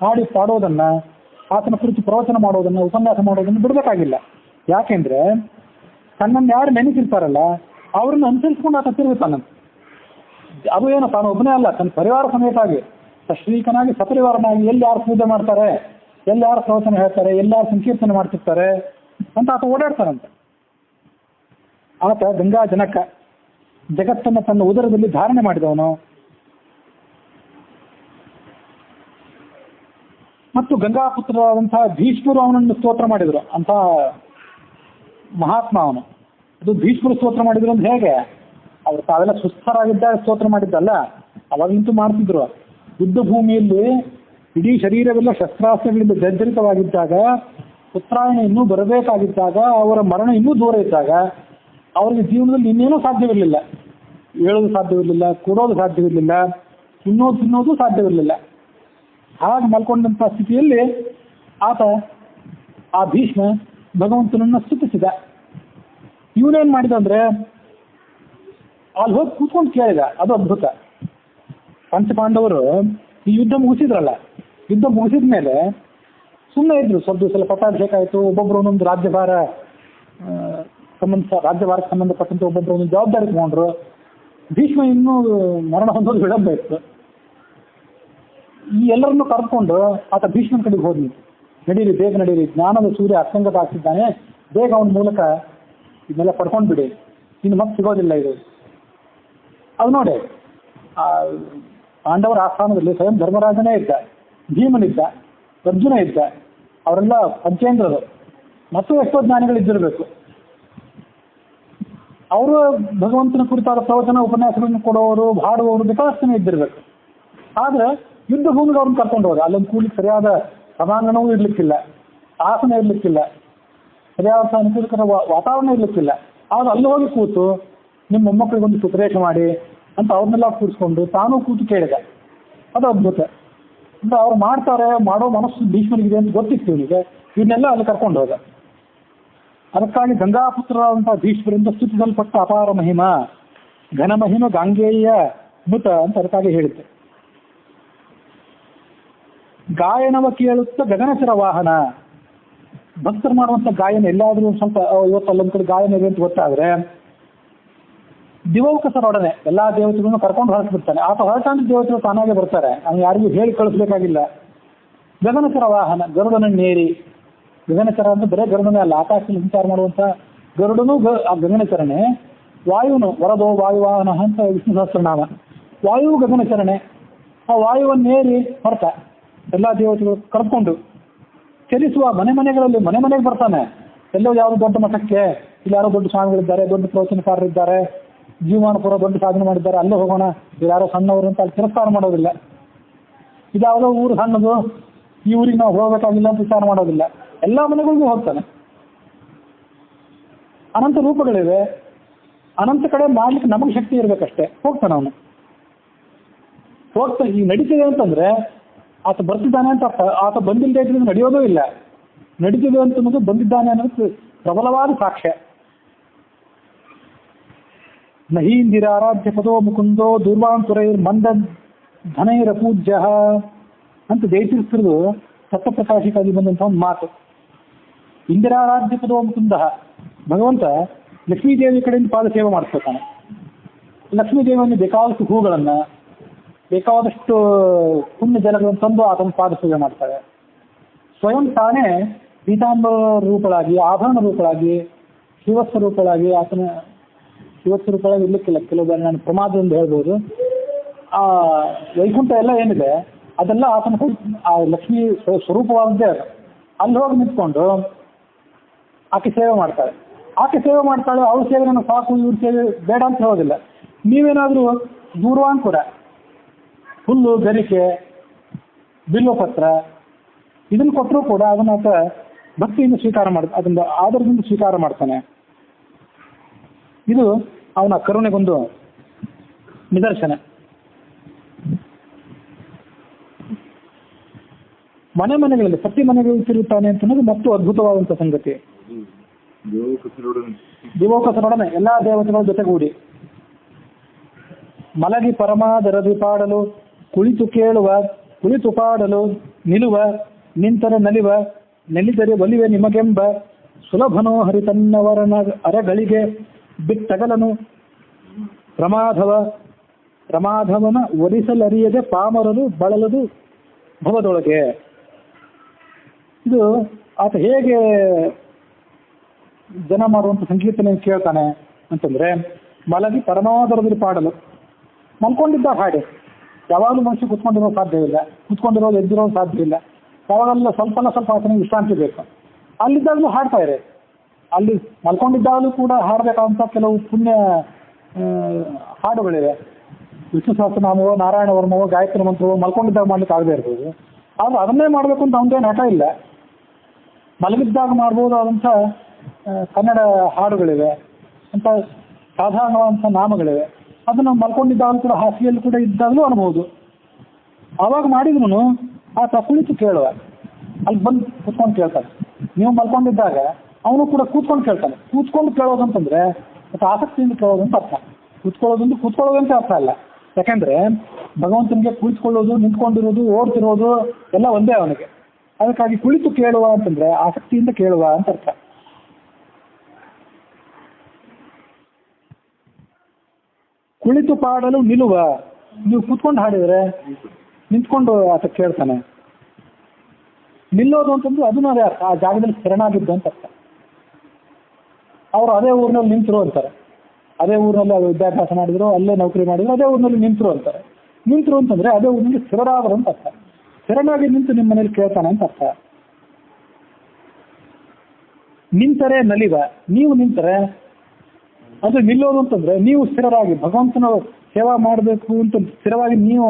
ಹಾಡಿ ಪಾಡೋದನ್ನ, ಆತನ ಕುರಿತು ಪ್ರವಚನ ಮಾಡೋದನ್ನ, ಉಪನ್ಯಾಸ ಮಾಡೋದನ್ನು ಬಿಡಬೇಕಾಗಿಲ್ಲ. ಯಾಕೆಂದ್ರೆ ತನ್ನನ್ನು ಯಾರು ನೆನಪಿರ್ತಾರಲ್ಲ ಅವ್ರನ್ನ ಅನುಸರಿಸ್ಕೊಂಡು ಆತ ತಿರುಗುತ್ತಾನಂತೆ. ಅದು ಏನು ತಾನು ಒಬ್ಬನೇ ಅಲ್ಲ, ತನ್ನ ಪರಿವಾರ ಸಮೇತವಾಗಿ ಸಶ್ರೀಕನಾಗಿ ಸಪರಿವಾರನಾಗಿ ಎಲ್ಲಿ ಯಾರು ಪೂಜೆ ಮಾಡ್ತಾರೆ, ಎಲ್ಲಿ ಯಾರು ಪ್ರವಚನ ಹೇಳ್ತಾರೆ, ಎಲ್ಲಾರು ಸಂಕೀರ್ತನೆ ಮಾಡ್ತಿರ್ತಾರೆ ಅಂತ ಆತ ಓಡಾಡ್ತಾನಂತೆ. ಆತ ಗಂಗಾ ಜನಕ, ಜಗತ್ತನ್ನು ತನ್ನ ಉದರದಲ್ಲಿ ಧಾರಣೆ ಮಾಡಿದವನು. ಮತ್ತು ಗಂಗಾಪುತ್ರರಾದಂತಹ ಭೀಷ್ಮರು ಅವನನ್ನು ಸ್ತೋತ್ರ ಮಾಡಿದರು ಅಂತ ಮಹಾತ್ಮ ಅವನು. ಅದು ಭೀಷ್ಮರು ಸ್ತೋತ್ರ ಮಾಡಿದ್ರು ಅಂತ ಹೇಗೆ? ಅವ್ರು ತಾವೆಲ್ಲ ಸುಸ್ಥರಾಗಿದ್ದಾಗ ಸ್ತೋತ್ರ ಮಾಡಿದ್ದಲ್ಲ, ಅವಾಗಂತೂ ಮಾಡ್ತಿದ್ರು. ಯುದ್ಧ ಭೂಮಿಯಲ್ಲಿ ಇಡೀ ಶರೀರವೆಲ್ಲ ಶಸ್ತ್ರಾಸ್ತ್ರಗಳಿಂದ ಜರ್ಜರಿತವಾಗಿದ್ದಾಗ, ಉತ್ತರಾಯಣ ಇನ್ನೂ ಬರಬೇಕಾಗಿದ್ದಾಗ, ಅವರ ಮರಣ ಇನ್ನೂ ದೂರ ಇದ್ದಾಗ ಅವರಿಗೆ ಜೀವನದಲ್ಲಿ ಇನ್ನೇನೂ ಸಾಧ್ಯವಿರಲಿಲ್ಲ. ಹೇಳೋದು ಸಾಧ್ಯವಿರಲಿಲ್ಲ, ಕೂಡೋದು ಸಾಧ್ಯವಿರಲಿಲ್ಲ, ತಿನ್ನೋದು ಸಾಧ್ಯವಿರಲಿಲ್ಲ. ಹಾಗೆ ಮಲ್ಕೊಂಡಂಥ ಸ್ಥಿತಿಯಲ್ಲಿ ಆತ ಆ ಭೀಷ್ಮ ಭಗವಂತನನ್ನು ಸ್ತುತಿಸಿದ. ಇವನೇನು ಮಾಡಿದ ಅಂದ್ರೆ ಅಲ್ಲಿ ಹೋಗಿ ಕೂತ್ಕೊಂಡು ಕೇಳಿದ. ಅದು ಅದ್ಭುತ. ಪಂಚಪಾಂಡವರು ಈ ಯುದ್ಧ ಮುಗಿಸಿದ್ರಲ್ಲ, ಯುದ್ಧ ಮುಗಿಸಿದ ಮೇಲೆ ಸುಮ್ಮನೆ ಇದ್ರು. ಸ್ವಲ್ಪ ದಿವಸ ಪಟ್ಟಾಭಿಷೇಕ ಆಯಿತು, ಒಬ್ಬೊಬ್ಬರು ಒಂದೊಂದು ರಾಜ್ಯಭಾರಕ್ಕೆ ಸಂಬಂಧಪಟ್ಟಂತೆ ಒಬ್ಬೊಬ್ಬರು ಒಂದೊಂದು ಜವಾಬ್ದಾರಿ ತಗೊಂಡ್ರು. ಭೀಷ್ಮ ಇನ್ನೂ ಮರಣ ಹೊಂದೋದು ವಿಳಂಬ ಇತ್ತು. ಈ ಎಲ್ಲರನ್ನು ಕರ್ಕೊಂಡು ಆತ ಭೀಷ್ಮನ ಕಡೆಗೆ ಹೋದ್ನಿ. ನಡೀರಿ, ಬೇಗ ನಡೀರಿ, ಜ್ಞಾನದ ಸೂರ್ಯ ಅಸ್ತಂಗತ ಆಗ್ತಿದ್ದಾನೆ, ಬೇಗ ಅವನ ಮೂಲಕ ಇದನ್ನೆಲ್ಲ ಪಡ್ಕೊಂಡು ಬಿಡಿ, ಇನ್ನು ಮತ್ತೆ ಸಿಗೋದಿಲ್ಲ ಇದು. ಅದು ನೋಡಿ, ಪಾಂಡವರ ಆಸ್ಥಾನದಲ್ಲಿ ಸ್ವಯಂ ಧರ್ಮರಾಜನೇ ಇದ್ದ, ಭೀಮನಿದ್ದ, ಅರ್ಜುನ ಇದ್ದ, ಅವರೆಲ್ಲ ಪಂಚೇಂದ್ರರು ಮತ್ತು ಎಷ್ಟೋ ಜ್ಞಾನಿಗಳಿದ್ದಿರಬೇಕು. ಅವರು ಭಗವಂತನ ಕುರಿತಾದ ಪ್ರವಚನ ಉಪನ್ಯಾಸಗಳನ್ನು ಕೊಡೋರು, ಹಾಡುವವರು ಬೇಕಾದಷ್ಟೇ ಇದ್ದಿರಬೇಕು. ಆದರೆ ಯುದ್ಧ ಭೂಮಿಗೆ ಅವ್ರನ್ನ ಕರ್ಕೊಂಡು ಹೋದ. ಅಲ್ಲೊಂದು ಕೂಡಲಿಕ್ಕೆ ಸರಿಯಾದ ಸಭಾಂಗಣವೂ ಇರ್ಲಿಕ್ಕಿಲ್ಲ, ಆಸನ ಇರ್ಲಿಕ್ಕಿಲ್ಲ, ಸರಿಯಾದ ಅನುಕೂಲಕರ ವಾತಾವರಣ ಇರ್ಲಿಕ್ಕಿಲ್ಲ. ಆಗ ಅಲ್ಲಿ ಹೋಗಿ ಕೂತು ನಿಮ್ಮ ಮೊಮ್ಮಕ್ಕಳಿಗೊಂದು ಸುಪ್ರೇಷ ಮಾಡಿ ಅಂತ ಅವ್ರನ್ನೆಲ್ಲ ಕೂರಿಸ್ಕೊಂಡು ತಾನೂ ಕೂತು ಕೇಳಿದ. ಅದು ಅದ್ಭುತ. ಅಂದ್ರೆ ಅವ್ರು ಮಾಡ್ತಾರೆ, ಮಾಡೋ ಮನಸ್ಸು ಭೀಷ್ಮನಿಗಿದೆ ಅಂತ ಗೊತ್ತಿತ್ತು ಇವನಿಗೆ. ಇವನ್ನೆಲ್ಲ ಅಲ್ಲಿ ಕರ್ಕೊಂಡು ಹೋದ. ಅದಕ್ಕಾಗಿ ಗಂಗಾಪುತ್ರರಾದಂಥ ಭೀಷ್ಮರಿಂದ ಸ್ತುತಿಸಲ್ಪಟ್ಟ ಅಪಾರ ಮಹಿಮ, ಘನ ಮಹಿಮ ಗಾಂಗೇಯ ಮೃತ ಅಂತ ಅದಕ್ಕಾಗಿ ಹೇಳಿದ್ದೆ. ಗಾಯನವ ಕೇಳುತ್ತ ಗಗನಚರ ವಾಹನ. ಭಕ್ತರು ಮಾಡುವಂಥ ಗಾಯನ ಎಲ್ಲಾದ್ರೂ ಸ್ವಲ್ಪ ಇವತ್ತು ಅಲ್ಲೊಂದ್ ಕಡೆ ಗಾಯನ ಇದೆ ಅಂತ ಗೊತ್ತಾದ್ರೆ ದಿವೌಕಸರೊಡನೆ ಎಲ್ಲಾ ದೇವತೆಗಳನ್ನು ಕರ್ಕೊಂಡು ಹೊರಟಿಬಿಡ್ತಾನೆ. ಆತ ಹೊರಟಾಂತ ದೇವತೆಗಳು ತಾನಾಗೆ ಬರ್ತಾರೆ, ಅವ್ನು ಯಾರಿಗೂ ಹೇಳಿ ಕಳಿಸ್ಬೇಕಾಗಿಲ್ಲ. ಗಗನಚರ ವಾಹನ, ಗರುಡನನ್ನೇರಿ. ಗಗನಚರ ಅಂತ ಬರೇ ಗರುಡನೇ ಅಲ್ಲ, ಆಕಾಶದಲ್ಲಿ ಸಂಚಾರ ಮಾಡುವಂತ ಗರುಡನು ಆ ಗಗನಚರಣೆ. ವಾಯುನು ವರದೋ ವಾಯುವಾಹನ ಅಂತ ವಿಷ್ಣು ಸಹಸ್ರನಾಮ. ವಾಯುವು ಗಗನಚರಣೆ. ಆ ವಾಯುವನ್ನೇರಿ ಹೊರಟ ಎಲ್ಲಾ ದೇವತೆಗಳು ಕರ್ಕೊಂಡು ಚಲಿಸುವ ಮನೆಗಳಲ್ಲಿ ಮನೆಗೆ ಬರ್ತಾನೆ. ಎಲ್ಲೋ ಯಾರೋ ದೊಡ್ಡ ಮಠಕ್ಕೆ, ಇಲ್ಲಿ ಯಾರೋ ದೊಡ್ಡ ಸ್ವಾಮಿಗಳಿದ್ದಾರೆ, ದೊಡ್ಡ ಪ್ರವಚನಕಾರರಿದ್ದಾರೆ, ಜೀವಮಾನ ಪೂರ ದೊಡ್ಡ ಸಾಧನೆ ಮಾಡಿದ್ದಾರೆ, ಅಲ್ಲೇ ಹೋಗೋಣ, ಯಾರೋ ಸಣ್ಣವರು ಅಂತ ಅಲ್ಲಿ ತಿರಸ್ಕಾರ ಮಾಡೋದಿಲ್ಲ. ಇದಾವುದೋ ಊರು ಸಣ್ಣದು, ಈ ಊರಿಗೆ ನಾವು ಹೋಗಬೇಕಾಗಿಲ್ಲ ಅಂತ ವಿಚಾರ ಮಾಡೋದಿಲ್ಲ. ಎಲ್ಲ ಮನೆಗಳಿಗೂ ಹೋಗ್ತಾನೆ. ಅನಂತ ರೂಪಗಳಿವೆ, ಅನಂತ ಕಡೆ ಮಾಡ್ಲಿಕ್ಕೆ ನಮಗೆ ಶಕ್ತಿ ಇರಬೇಕಷ್ಟೇ. ಹೋಗ್ತಾನೆ ಅವನು. ಹೋಗ್ತಾನೆ. ಈಗ ನಡೀತಿದೆ ಅಂತಂದ್ರೆ ಆತ ಬರ್ತಿದ್ದಾನೆ ಅಂತ ಅರ್ಥ. ಆತ ಬಂದಿಲ್ಲದೆ ಇದ್ರೆ ನಡೆಯೋದೂ ಇಲ್ಲ. ನಡೀತಿದೆ ಅಂತ ಬಂದಿದ್ದಾನೆ ಅನ್ನೋದು ಪ್ರಬಲವಾದ ಸಾಕ್ಷ್ಯ. ನಹೀಂದಿರ ಆರಾಧ್ಯ ಪದೋ ಮುಕುಂದೋ ದೂರ್ವಾಂತುರೈರ್ ಮಂದ ಧನೈರ ಪೂಜ್ಯ ಅಂತ ಜಯತೀರ್ಥರು ತತ್ವಪ್ರಕಾಶಿಕಾಗಿ ಬಂದಂಥ ಒಂದು ಮಾತು. ಇಂದಿರಾರಾಧ್ಯ ಪದೋ ಮುಕುಂದ, ಭಗವಂತ ಲಕ್ಷ್ಮೀದೇವಿ ಕಡೆಯಿಂದ ಪಾದ ಸೇವೆ ಮಾಡಿಸ್ಕೊತಾನೆ. ಲಕ್ಷ್ಮೀದೇವಿಯನ್ನು ಬೇಕಾದಷ್ಟು ಹೂಗಳನ್ನು, ಬೇಕಾದಷ್ಟು ಪುಣ್ಯ ಜಲಗಳನ್ನು ತಂದು ಆತನ ಪಾದ ಸೇವೆ ಮಾಡ್ತಾರೆ. ಸ್ವಯಂ ತಾನೇ ಪೀತಾಂಬರ ರೂಪಳಾಗಿ, ಆಭರಣ ರೂಪಳಾಗಿ, ಶಿವಸ್ವರೂಪಳಾಗಿ, ಆತನ ಶಿವಸ್ವರೂಪಳಾಗಿ ಇರ್ಲಿಕ್ಕಿಲ್ಲ. ಕೆಲವು ಬಾರಿ ನಾನು ಪ್ರಮಾದದಿಂದ ಹೇಳ್ಬೋದು. ಆ ವೈಕುಂಠ ಎಲ್ಲ ಏನಿದೆ ಅದೆಲ್ಲ ಆತನ ಆ ಲಕ್ಷ್ಮೀ ಸ್ವರೂಪವಾದದ್ದೇ ಅದು. ಅಲ್ಲಿ ಹೋಗಿ ನಿಂತ್ಕೊಂಡು ಆಕೆ ಸೇವೆ ಮಾಡ್ತಾಳೆ. ಆಕೆ ಸೇವೆ ಮಾಡ್ತಾಳೆ, ಅವ್ರ ಸೇವೆ ನನಗೆ ಸಾಕು, ಇವ್ರ ಸೇವೆ ಬೇಡ ಅಂತ ಹೇಳೋದಿಲ್ಲ. ನೀವೇನಾದರೂ ದೂರ್ವಾಂಕುರ, ಹುಲ್ಲು, ಗರಿಕೆ, ಬಿಲ್ವಪತ್ರ ಇದನ್ನು ಕೊಟ್ಟರೂ ಕೂಡ ಅದನ್ನ ಆತ ಭಕ್ತಿಯಿಂದ ಸ್ವೀಕಾರ ಅದನ್ನ ಆಧಾರದಿಂದ ಸ್ವೀಕಾರ ಮಾಡ್ತಾನೆ. ಇದು ಅವನ ಕರುಣೆಗೊಂದು ನಿದರ್ಶನ. ಮನೆಗಳಲ್ಲಿ ಪ್ರತಿ ಮನೆಗಳು ತಿರುಗುತ್ತಾನೆ ಅಂತ ಅನ್ನೋದು ಮತ್ತು ಅದ್ಭುತವಾದಂಥ ಸಂಗತಿ. ದಿವೋಕಸರೊಡನೆ ಎಲ್ಲಾ ದೇವತೆಗಳ ಜೊತೆಗೂಡಿ ಮಲಗಿ ಪರಮಾದರದಿ ಪಾಡಲು, ಕುಳಿತು ಕೇಳುವ, ಕುಳಿತು ಪಾಡಲು, ನಿಲುವ, ನಿಂತರ ನಲಿವ, ನೆಲಿದರೆ ಒಲಿವೆ ನಿಮಗೆಂಬ ಸುಲಭನೋ ಹರಿತನ್ನವರನ ಅರಗಳಿಗೆ ಬಿಟ್ಟಗಲನು ಪ್ರಮಾಧವನ ಒಲಿಸಲರಿಯದೆ ಪಾಮರರು ಬಳಲದು ಭವದೊಳಗೆ. ಇದು ಆತ ಹೇಗೆ ಜನ ಮಾಡುವಂಥ ಸಂಕೀರ್ತನೆ ಕೇಳ್ತಾನೆ ಅಂತಂದ್ರೆ, ಮಲಗಿ ಪರಮಾದರದಲ್ಲಿ ಪಾಡಲು, ಮಲ್ಕೊಂಡಿದ್ದಾಗ ಹಾಡಿ. ಯಾವಾಗಲೂ ಮನುಷ್ಯ ಕುತ್ಕೊಂಡಿರೋ ಸಾಧ್ಯವಿಲ್ಲ, ಕುತ್ಕೊಂಡಿರೋದು ಎದ್ದಿರೋದು ಸಾಧ್ಯ ಇಲ್ಲ. ಯಾವಾಗಲ್ಲ ಸ್ವಲ್ಪ ಆತನಿಗೆ ವಿಶ್ರಾಂತಿ ಬೇಕು. ಅಲ್ಲಿದ್ದಾಗಲೂ ಹಾಡ್ತಾ ಇರಿ. ಅಲ್ಲಿ ಮಲ್ಕೊಂಡಿದ್ದಾಗಲೂ ಕೂಡ ಹಾಡಬೇಕಾದಂಥ ಕೆಲವು ಪುಣ್ಯ ಹಾಡುಗಳಿವೆ. ವಿಷ್ಣು ಸಹಸ್ರನಾಮವೋ, ನಾರಾಯಣ ವರ್ಮವೋ, ಗಾಯತ್ರಿ ಮಂತ್ರವೋ ಮಲ್ಕೊಂಡಿದ್ದಾಗ ಮಾಡ್ಲಿಕ್ಕೆ ಆಗದೆ ಇರ್ಬೋದು. ಆದ್ರೆ ಅದನ್ನೇ ಮಾಡಬೇಕು ಅಂತ ಅವನದೇನು ಹಠ ಇಲ್ಲ. ಮಲಗಿದ್ದಾಗ ಮಾಡ್ಬೋದಾದಂಥ ಕನ್ನಡ ಹಾಡುಗಳಿವೆ, ಅಂತ ಸಾಧಾರಣವಾದಂಥ ನಾಮಗಳಿವೆ. ಅದನ್ನು ಮಲ್ಕೊಂಡಿದ್ದಾಗಲೂ ಕೂಡ, ಹಾಸಿಗೆಯಲ್ಲಿ ಕೂಡ ಇದ್ದಾಗಲೂ ಅನ್ಬೋದು. ಆವಾಗ ಮಾಡಿದ್ರು ಆತ ಕುಳಿತು ಕೇಳುವ, ಅಲ್ಲಿ ಬಂದು ಕೂತ್ಕೊಂಡು ಕೇಳ್ತಾನೆ. ನೀವು ಮಲ್ಕೊಂಡಿದ್ದಾಗ ಅವನು ಕೂಡ ಕೂತ್ಕೊಂಡು ಕೇಳ್ತಾನೆ. ಕೂತ್ಕೊಂಡು ಕೇಳೋದಂತಂದ್ರೆ ಮತ್ತು ಆಸಕ್ತಿಯಿಂದ ಕೇಳೋದಂತ ಅರ್ಥ. ಕೂತ್ಕೊಳ್ಳೋದಂತ ಅರ್ಥ ಅಲ್ಲ. ಯಾಕೆಂದ್ರೆ ಭಗವಂತನಿಗೆ ಕುಳಿತುಕೊಳ್ಳೋದು, ನಿಂತ್ಕೊಂಡಿರೋದು, ಓಡ್ತಿರೋದು ಎಲ್ಲ ಒಂದೇ ಅವನಿಗೆ. ಅದಕ್ಕಾಗಿ ಕುಳಿತು ಕೇಳುವ ಅಂತಂದ್ರೆ ಆಸಕ್ತಿಯಿಂದ ಕೇಳುವ ಅಂತ ಅರ್ಥ. ಕುಳಿತು ಪಾಡಲು ನಿಲುವ, ನೀವು ಕೂತ್ಕೊಂಡು ಹಾಡಿದ್ರೆ ನಿಂತ್ಕೊಂಡು ಆತ ಕೇಳ್ತಾನೆ. ನಿಲ್ಲೋದು ಅಂತಂದ್ರೆ ಅದನ್ನು ಅದೇ ಅರ್ಥ, ಆ ಜಾಗದಲ್ಲಿ ಶರಣಾಗಿದ್ದು ಅಂತ ಅರ್ಥ. ಅವರು ಅದೇ ಊರಿನಲ್ಲಿ ನಿಂತರು ಅಂತಾರೆ. ಅದೇ ಊರಿನಲ್ಲಿ ವಿದ್ಯಾಭ್ಯಾಸ ಮಾಡಿದ್ರು, ಅಲ್ಲೇ ನೌಕರಿ ಮಾಡಿದ್ರು, ಅದೇ ಊರಿನಲ್ಲಿ ನಿಂತರು ಅಂತಾರೆ. ನಿಂತರು ಅಂತಂದ್ರೆ ಅದೇ ಊರಿನಲ್ಲಿ ಸ್ಥಿರರಾದರು ಅಂತ ಅರ್ಥ. ಶರಣಾಗಿ ನಿಂತು ನಿಮ್ಮ ಮನೇಲಿ ಕೇಳ್ತಾನೆ ಅಂತ ಅರ್ಥ. ನಿಂತರೆ ನಲಿವ, ನೀವು ನಿಂತರೆ ಅದು ನಿಲ್ಲೋದು ಅಂತಂದ್ರೆ ನೀವು ಸ್ಥಿರರಾಗಿ ಭಗವಂತನ ಸೇವಾ ಮಾಡಬೇಕು ಅಂತ ಸ್ಥಿರವಾಗಿ ನೀವು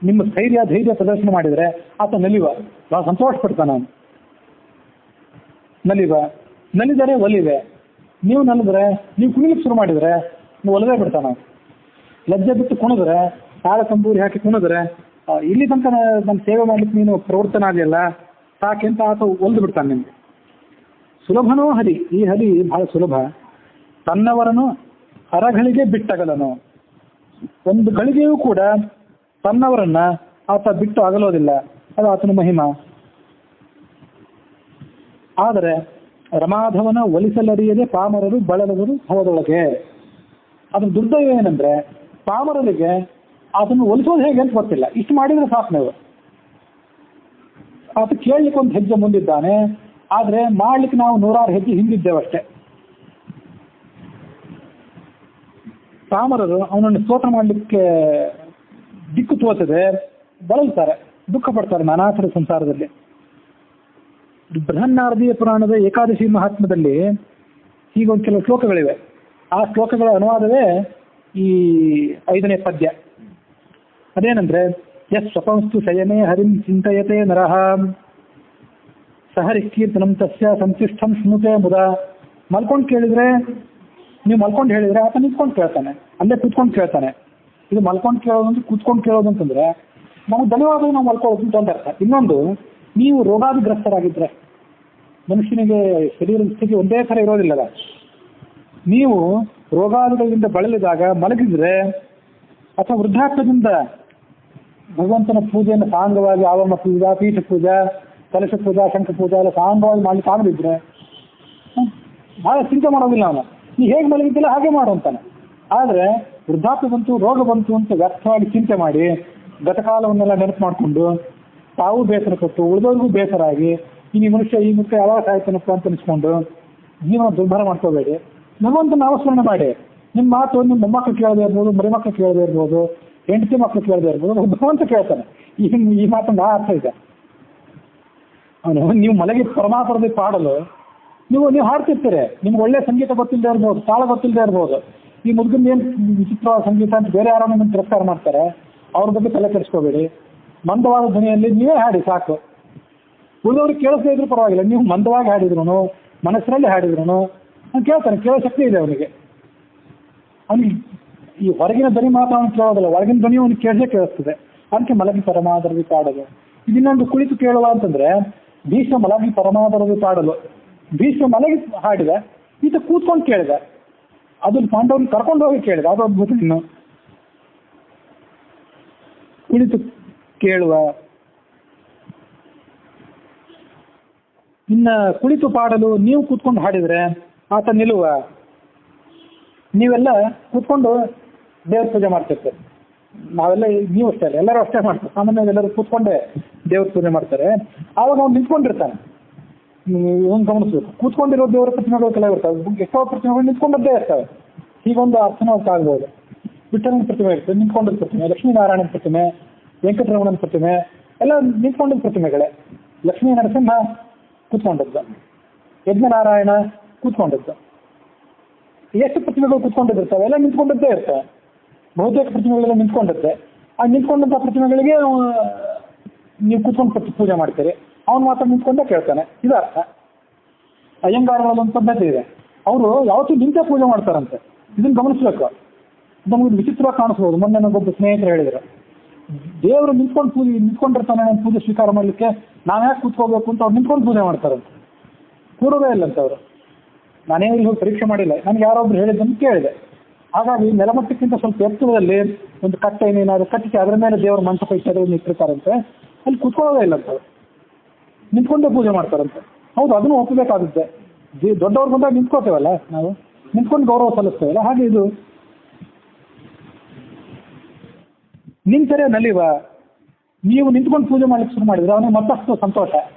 ನಿಮ್ಮ ಧೈರ್ಯ ಪ್ರದರ್ಶನ ಮಾಡಿದರೆ ಆತ ನಲಿವ, ಬಹಳ ಸಂತೋಷ ಪಡ್ತಾನೆ ಅವನು. ನಲಿದರೆ ಒಲಿವೆ, ನೀವು ನಲಿದ್ರೆ, ನೀವು ಕುಣಿಲಿಕ್ಕೆ ಶುರು ಮಾಡಿದರೆ ನೀವು ಒಲವೇ ಬಿಡ್ತಾನೆ. ಲಜ್ಜೆ ಬಿಟ್ಟು ಕುಣಿದ್ರೆ, ತಾಳ ತಂಬೂರಿ ಹಾಕಿ ಕುಣಿದ್ರೆ, ಇಲ್ಲಿ ತನಕ ನನ್ನ ಸೇವೆ ಮಾಡ್ಲಿಕ್ಕೆ ನೀನು ಪ್ರವರ್ತನಾದಿಯಲ್ಲ ಸಾಕೆ ಅಂತ ಆತ ಒಲ್ದು ಬಿಡ್ತಾನೆ ನಿಮಗೆ. ಸುಲಭನೋ ಹರಿ, ಈ ಹರಿ ಬಹಳ ಸುಲಭ. ತನ್ನವರನು ಅರಗಳಿಗೆ ಬಿಟ್ಟಗಲನು, ಒಂದು ಗಳಿಗೆಯೂ ಕೂಡ ತನ್ನವರನ್ನ ಆತ ಬಿಟ್ಟು ಅಗಲೋದಿಲ್ಲ. ಅದು ಆತನ ಮಹಿಮಾ. ಆದರೆ ರಮಾಧವನ ಒಲಿಸಲರಿಯದೆ ಪಾಮರರು ಬಳಲವರು ಭವದೊಳಗೆ. ಅದ್ರ ದುರ್ದೈವ ಏನಂದ್ರೆ ಪಾಮರರಿಗೆ ಅದನ್ನು ಒಲಿಸೋದು ಹೇಗೆ ಅಂತ ಗೊತ್ತಿಲ್ಲ. ಇಷ್ಟು ಮಾಡಿದ್ರೆ ಸಾಕು ನೀವು. ಆತ ಕೇಳಲಿಕ್ಕೆ ಒಂದು ಹೆಜ್ಜೆ ಮುಂದಿದ್ದಾನೆ, ಆದ್ರೆ ಮಾಡ್ಲಿಕ್ಕೆ ನಾವು 100 ಹೆಜ್ಜೆ ಹಿಂದಿದ್ದೇವಷ್ಟೇ. ಪಾಮರರು ಅವನನ್ನು ಸ್ತೋತ್ರ ಮಾಡಲಿಕ್ಕೆ ದಿಕ್ಕು ತೋಚದೆ ಬಳಲ್ತಾರೆ, ದುಃಖ ಪಡ್ತಾರೆ ನಾನಾ ಥರ ಸಂಸಾರದಲ್ಲಿ. ಬೃಹನ್ನಾರದೀಯ ಪುರಾಣದ ಏಕಾದಶಿ ಮಹಾತ್ಮದಲ್ಲಿ ಹೀಗೊಂದು ಕೆಲವು ಶ್ಲೋಕಗಳಿವೆ. ಆ ಶ್ಲೋಕಗಳ ಅನುವಾದವೇ ಈ 5ನೇ ಪದ್ಯ. ಅದೇನಂದ್ರೆ, ಯಸ್ ಸ್ವಪಂಸ್ತು ಶಯನೇ ಹರಿಂ ಚಿಂತಯತೆ ನರಹ ಸಹರಿ ಕೀರ್ತನಂ ತಸ್ಯ ಸಂತಿಷ್ಠಂ ಸ್ಮೃತೆ ಮುದ. ಮಲ್ಕೊಂಡು ಕೇಳಿದ್ರೆ, ನೀವು ಮಲ್ಕೊಂಡು ಹೇಳಿದ್ರೆ ಆತ ನಿಂತ್ಕೊಂಡು ಕೇಳ್ತಾನೆ, ಅಲ್ಲೇ ಕೂತ್ಕೊಂಡು ಕೇಳ್ತಾನೆ. ಇದು ಮಲ್ಕೊಂಡು ಕೇಳೋದು, ಕೂತ್ಕೊಂಡು ಕೇಳೋದು ಅಂತಂದ್ರೆ ನಮಗೆ ಧನ್ಯವಾದ ನಾವು ಮಲ್ಕೊಳ್ಳೋದು ಅಂತ ಅರ್ಥ. ಇನ್ನೊಂದು, ನೀವು ರೋಗಾದಿಗ್ರಸ್ತರಾಗಿದ್ರೆ, ಮನುಷ್ಯನಿಗೆ ಶರೀರದ ಸ್ಥಿತಿ ಒಂದೇ ಥರ ಇರೋದಿಲ್ಲದ, ನೀವು ರೋಗಾದಿಗಳಿಂದ ಬಳಲಿದಾಗ ಮಲಗಿದ್ರೆ ಅಥವಾ ವೃದ್ಧಾಪ್ಯದಿಂದ ಭಗವಂತನ ಪೂಜೆಯನ್ನು ಸಾಂಗವಾಗಿ ಆವರಣ ಪೂಜಾ, ಪೀಠ ಪೂಜಾ, ಕಲಶ ಪೂಜಾ, ಶಂಖ ಪೂಜಾ ಎಲ್ಲ ಸಾಂಗವಾಗಿ ಮಾಡ್ಲಿಕ್ಕೆ ಆಗದಿದ್ರೆ ಬಹಳ ಚಿಂತೆ ಮಾಡೋದಿಲ್ಲ ಅವನು. ನೀ ಹೇಗೆ ಮಲಗಿದ್ದಿಲ್ಲ ಹಾಗೆ ಮಾಡು ಅಂತಾನೆ. ಆದರೆ ವೃದ್ಧಾಪ್ಯ ಬಂತು, ರೋಗ ಬಂತು ಅಂತ ವ್ಯರ್ಥವಾಗಿ ಚಿಂತೆ ಮಾಡಿ ಗತಕಾಲವನ್ನೆಲ್ಲ ನೆನಪು ಮಾಡಿಕೊಂಡು ತಾವು ಬೇಸರ ಕೊಟ್ಟು ಉಳಿದವ್ರಿಗೂ ಬೇಸರ ಆಗಿ ಈ ಮನುಷ್ಯ ಯಾವಾಗ ಸಾಯ್ತಾನಪ್ಪ ಅಂತ ಅನಿಸ್ಕೊಂಡು ಜೀವನ ದುರ್ಭರ ಮಾಡ್ಕೋಬೇಡಿ. ಭಗವಂತನ ನಾಮಸ್ಮರಣೆ ಮಾಡಿ. ನಿಮ್ಮ ಮಾತು ನಿಮ್ಮ ಮೊಮ್ಮಕ್ಕಳು ಕೇಳದೇ ಇರ್ಬೋದು, ಮರಿಮಕ್ಕಳು ಕೇಳದೇ ಇರ್ಬೋದು, ಹೆಂಡತಿ ಮಕ್ಕಳು ಕೇಳದೇ ಇರ್ಬೋದು, ಭಗವಂತ ಕೇಳ್ತಾನೆ. ಈ ಮಾತೊಂದು ಅರ್ಥ ಇದೆ. ಅವನು ನೀವು ಮಲಗಿ ಪರಮಾತ್ಮರದಿ ಪಾಡಲು ನೀವು ಹಾಡ್ತಿರ್ತೀರಿ, ನಿಮ್ಗೆ ಒಳ್ಳೆ ಸಂಗೀತ ಗೊತ್ತಿಲ್ಲದೆ ಇರ್ಬೋದು, ತಾಳ ಗೊತ್ತಿಲ್ಲದೆ ಇರ್ಬೋದು. ಈ ಮುದುಗಂದು ಏನು ವಿಚಿತ್ರವಾದ ಸಂಗೀತ ಅಂತ ಬೇರೆ ಯಾರೋ ನಿಮ್ಮನ್ನು ತಿರಸ್ಕಾರ ಮಾಡ್ತಾರೆ, ಅವ್ರ ಬಗ್ಗೆ ತಲೆ ಕೆಡಿಸ್ಕೋಬೇಡಿ. ಮಂದವಾದ ಧ್ವನಿಯಲ್ಲಿ ನೀವೇ ಹಾಡಿ ಸಾಕು. ಉಳಿದವ್ರಿಗೆ ಕೇಳಿಸದೇ ಇದ್ರೂ ಪರವಾಗಿಲ್ಲ, ನೀವು ಮಂದವಾಗಿ ಹಾಡಿದ್ರು ಮನಸ್ಸಿನಲ್ಲಿ ಹಾಡಿದ್ರು ಕೇಳ್ತಾನೆ, ಕೇಳೋ ಶಕ್ತಿ ಇದೆ ಅವನಿಗೆ. ಅವನಿಗೆ ಈ ಹೊರಗಿನ ಧ್ವನಿ ಮಾತ್ರ ಅವನು ಕೇಳೋದಿಲ್ಲ, ಒಳಗಿನ ಧ್ವನಿ ಅವನಿಗೆ ಕೇಳಿಸ್ತದೆ. ಅದಕ್ಕೆ ಮಲಗಿ ಪರಮಾದರದಿ ಪಾಡಲು. ಇದನ್ನೊಂದು ಕುಳಿತು ಕೇಳುವ ಅಂತಂದ್ರೆ ಭೀಷ್ಮ ಮಲಗಿ ಪರಮಾದರದಿ ಪಾಡಲು. ಭೀಷ್ಮ ಮಲಗಿ ಹಾಡಿದ, ಈತ ಕೂತ್ಕೊಂಡು ಕೇಳಿದ, ಅದನ್ನು ಪಾಂಡವ್ರನ್ನ ಕರ್ಕೊಂಡು ಹೋಗಿ ಕೇಳಿದ. ಅದು ಅದ್ಭುತ. ಇನ್ನು ಕುಳಿತು ಕೇಳುವ, ಇನ್ನ ಕುಳಿತು ಪಾಡಲು ನೀವು ಕೂತ್ಕೊಂಡು ಹಾಡಿದ್ರೆ ಆತ ನಿಲ್ಲುವ. ನೀವೆಲ್ಲ ಕೂತ್ಕೊಂಡು ದೇವ್ರ ಪೂಜೆ ಮಾಡ್ತಿರ್ತಾರೆ, ನಾವೆಲ್ಲ ನೀವು ಅಷ್ಟೇ ಅಲ್ಲ, ಎಲ್ಲರೂ ಅಷ್ಟೇ ಮಾಡ್ತಾರೆ. ಸಾಮಾನ್ಯವಾಗಿ ಎಲ್ಲರೂ ಕೂತ್ಕೊಂಡೇ ದೇವ್ರ ಪೂಜೆ ಮಾಡ್ತಾರೆ. ಆವಾಗ ಅವ್ನು ನಿಂತ್ಕೊಂಡಿರ್ತಾನೆ. ಇವನು ಗಮನಿಸ್ಬೇಕು, ಕೂತ್ಕೊಂಡಿರೋ ದೇವರ ಪ್ರತಿಮೆಗಳು ಕೆಲವು ಇರ್ತವೆ, ಎಷ್ಟೋ ಪ್ರತಿಮೆಗಳು ನಿಂತ್ಕೊಂಡದ್ದೇ ಇರ್ತವೆ. ಹೀಗೊಂದು ಅರ್ಥನವಾಗ್ಬೋದು. ವಿಠ್ಠಲನ ಪ್ರತಿಮೆ ಇರ್ತದೆ, ನಿಂತ್ಕೊಂಡಿದ್ದ ಪ್ರತಿಮೆ, ಲಕ್ಷ್ಮೀನಾರಾಯಣನ ಪ್ರತಿಮೆ, ವೆಂಕಟರಮಣನ ಪ್ರತಿಮೆ ಎಲ್ಲ ನಿಂತ್ಕೊಂಡಿದ್ದ ಪ್ರತಿಮೆಗಳೇ. ಲಕ್ಷ್ಮೀ ನರಸಿಂಹ ಕೂತ್ಕೊಂಡಿದ್ದ, ಯಜ್ಞನಾರಾಯಣ ಕೂತ್ಕೊಂಡಿದ್ದ, ಎಷ್ಟು ಪ್ರತಿಮೆಗಳು ಕೂತ್ಕೊಂಡಿರ್ತಾವೆ ಎಲ್ಲ ನಿಂತ್ಕೊಂಡಿದ್ದೇ ಇರ್ತವೆ. ಬಹುತೇಕ ಪ್ರತಿಮೆಗಳೆಲ್ಲ ನಿಂತ್ಕೊಂಡಿರುತ್ತೆ. ಆ ನಿಂತ್ಕೊಂಡಂಥ ಪ್ರತಿಮೆಗಳಿಗೆ ನೀವು ಕೂತ್ಕೊಂಡು ಪೂಜೆ ಮಾಡ್ತೀರಿ, ಅವನು ಮಾತ್ರ ನಿಂತ್ಕೊಂಡೇ ಕೇಳ್ತಾನೆ. ಇದು ಅರ್ಥ. ಅಯ್ಯಂಗಾರಗಳಲ್ಲಿ ಒಂದು ಪದ್ಧತಿ ಇದೆ, ಅವರು ಯಾವತ್ತೂ ನಿಂತೇ ಪೂಜೆ ಮಾಡ್ತಾರಂತೆ. ಇದನ್ನು ಗಮನಿಸ್ಬೇಕು. ನಮಗೆ ವಿಚಿತ್ರವಾಗಿ ಕಾಣಿಸ್ಬೋದು. ಮೊನ್ನೆ ನಮಗೊಬ್ಬ ಸ್ನೇಹಿತರು ಹೇಳಿದರು, ದೇವರು ನಿಂತ್ಕೊಂಡಿರ್ತಾನೆ ನನ್ನ ಪೂಜೆ ಸ್ವೀಕಾರ ಮಾಡಲಿಕ್ಕೆ, ನಾವು ಯಾಕೆ ಕೂತ್ಕೋಬೇಕು ಅಂತ ಅವ್ರು ನಿಂತ್ಕೊಂಡು ಪೂಜೆ ಮಾಡ್ತಾರಂತೆ. ಕೂರೋದೇ ಇಲ್ಲಂತೆ ಅವರು. ನಾನೇ ಇಲ್ಲಿ ಹೋಗಿ ಪರೀಕ್ಷೆ ಮಾಡಿಲ್ಲ, ನನಗೆ ಯಾರೊಬ್ರು ಹೇಳಿದ್ದನ್ನು ಕೇಳಿದೆ. ಹಾಗಾಗಿ ನೆಲಮಟ್ಟಕ್ಕಿಂತ ಸ್ವಲ್ಪ ಎತ್ತರದಲ್ಲಿ ಒಂದು ಕಟ್ಟೆ ಏನಾದ್ರು ಕಟ್ಟಿಸಿ ಅದರ ಮೇಲೆ ದೇವರ ಮಂಟಪ ಇತ್ಯಾದಿಗಳನ್ನು ಇಟ್ಟಿರ್ತಾರಂತೆ. ಅಲ್ಲಿ ಕೂತ್ಕೊಳ್ಳೋದೇ ಇಲ್ಲಂತ, ನಿಂತ್ಕೊಂಡೇ ಪೂಜೆ ಮಾಡ್ತಾರಂತೆ. ಹೌದು, ಅದನ್ನು ಒಪ್ಪಬೇಕಾಗುತ್ತೆ. ದೊಡ್ಡವ್ರು ಬಂದಾಗ ನಿಂತ್ಕೋತೇವಲ್ಲ, ನಾವು ನಿಂತ್ಕೊಂಡು ಗೌರವ ಸಲ್ಲಿಸ್ತೇವಲ್ಲ, ಹಾಗೆ ಇದು ನಿಂತರೆ ನಲಿವ. ನೀವು ನಿಂತ್ಕೊಂಡು ಪೂಜೆ ಮಾಡ್ಲಿಕ್ಕೆ ಶುರು ಮಾಡಿದ್ರೆ ಅವನಿಗೆ ಮತ್ತಷ್ಟು ಸಂತೋಷ.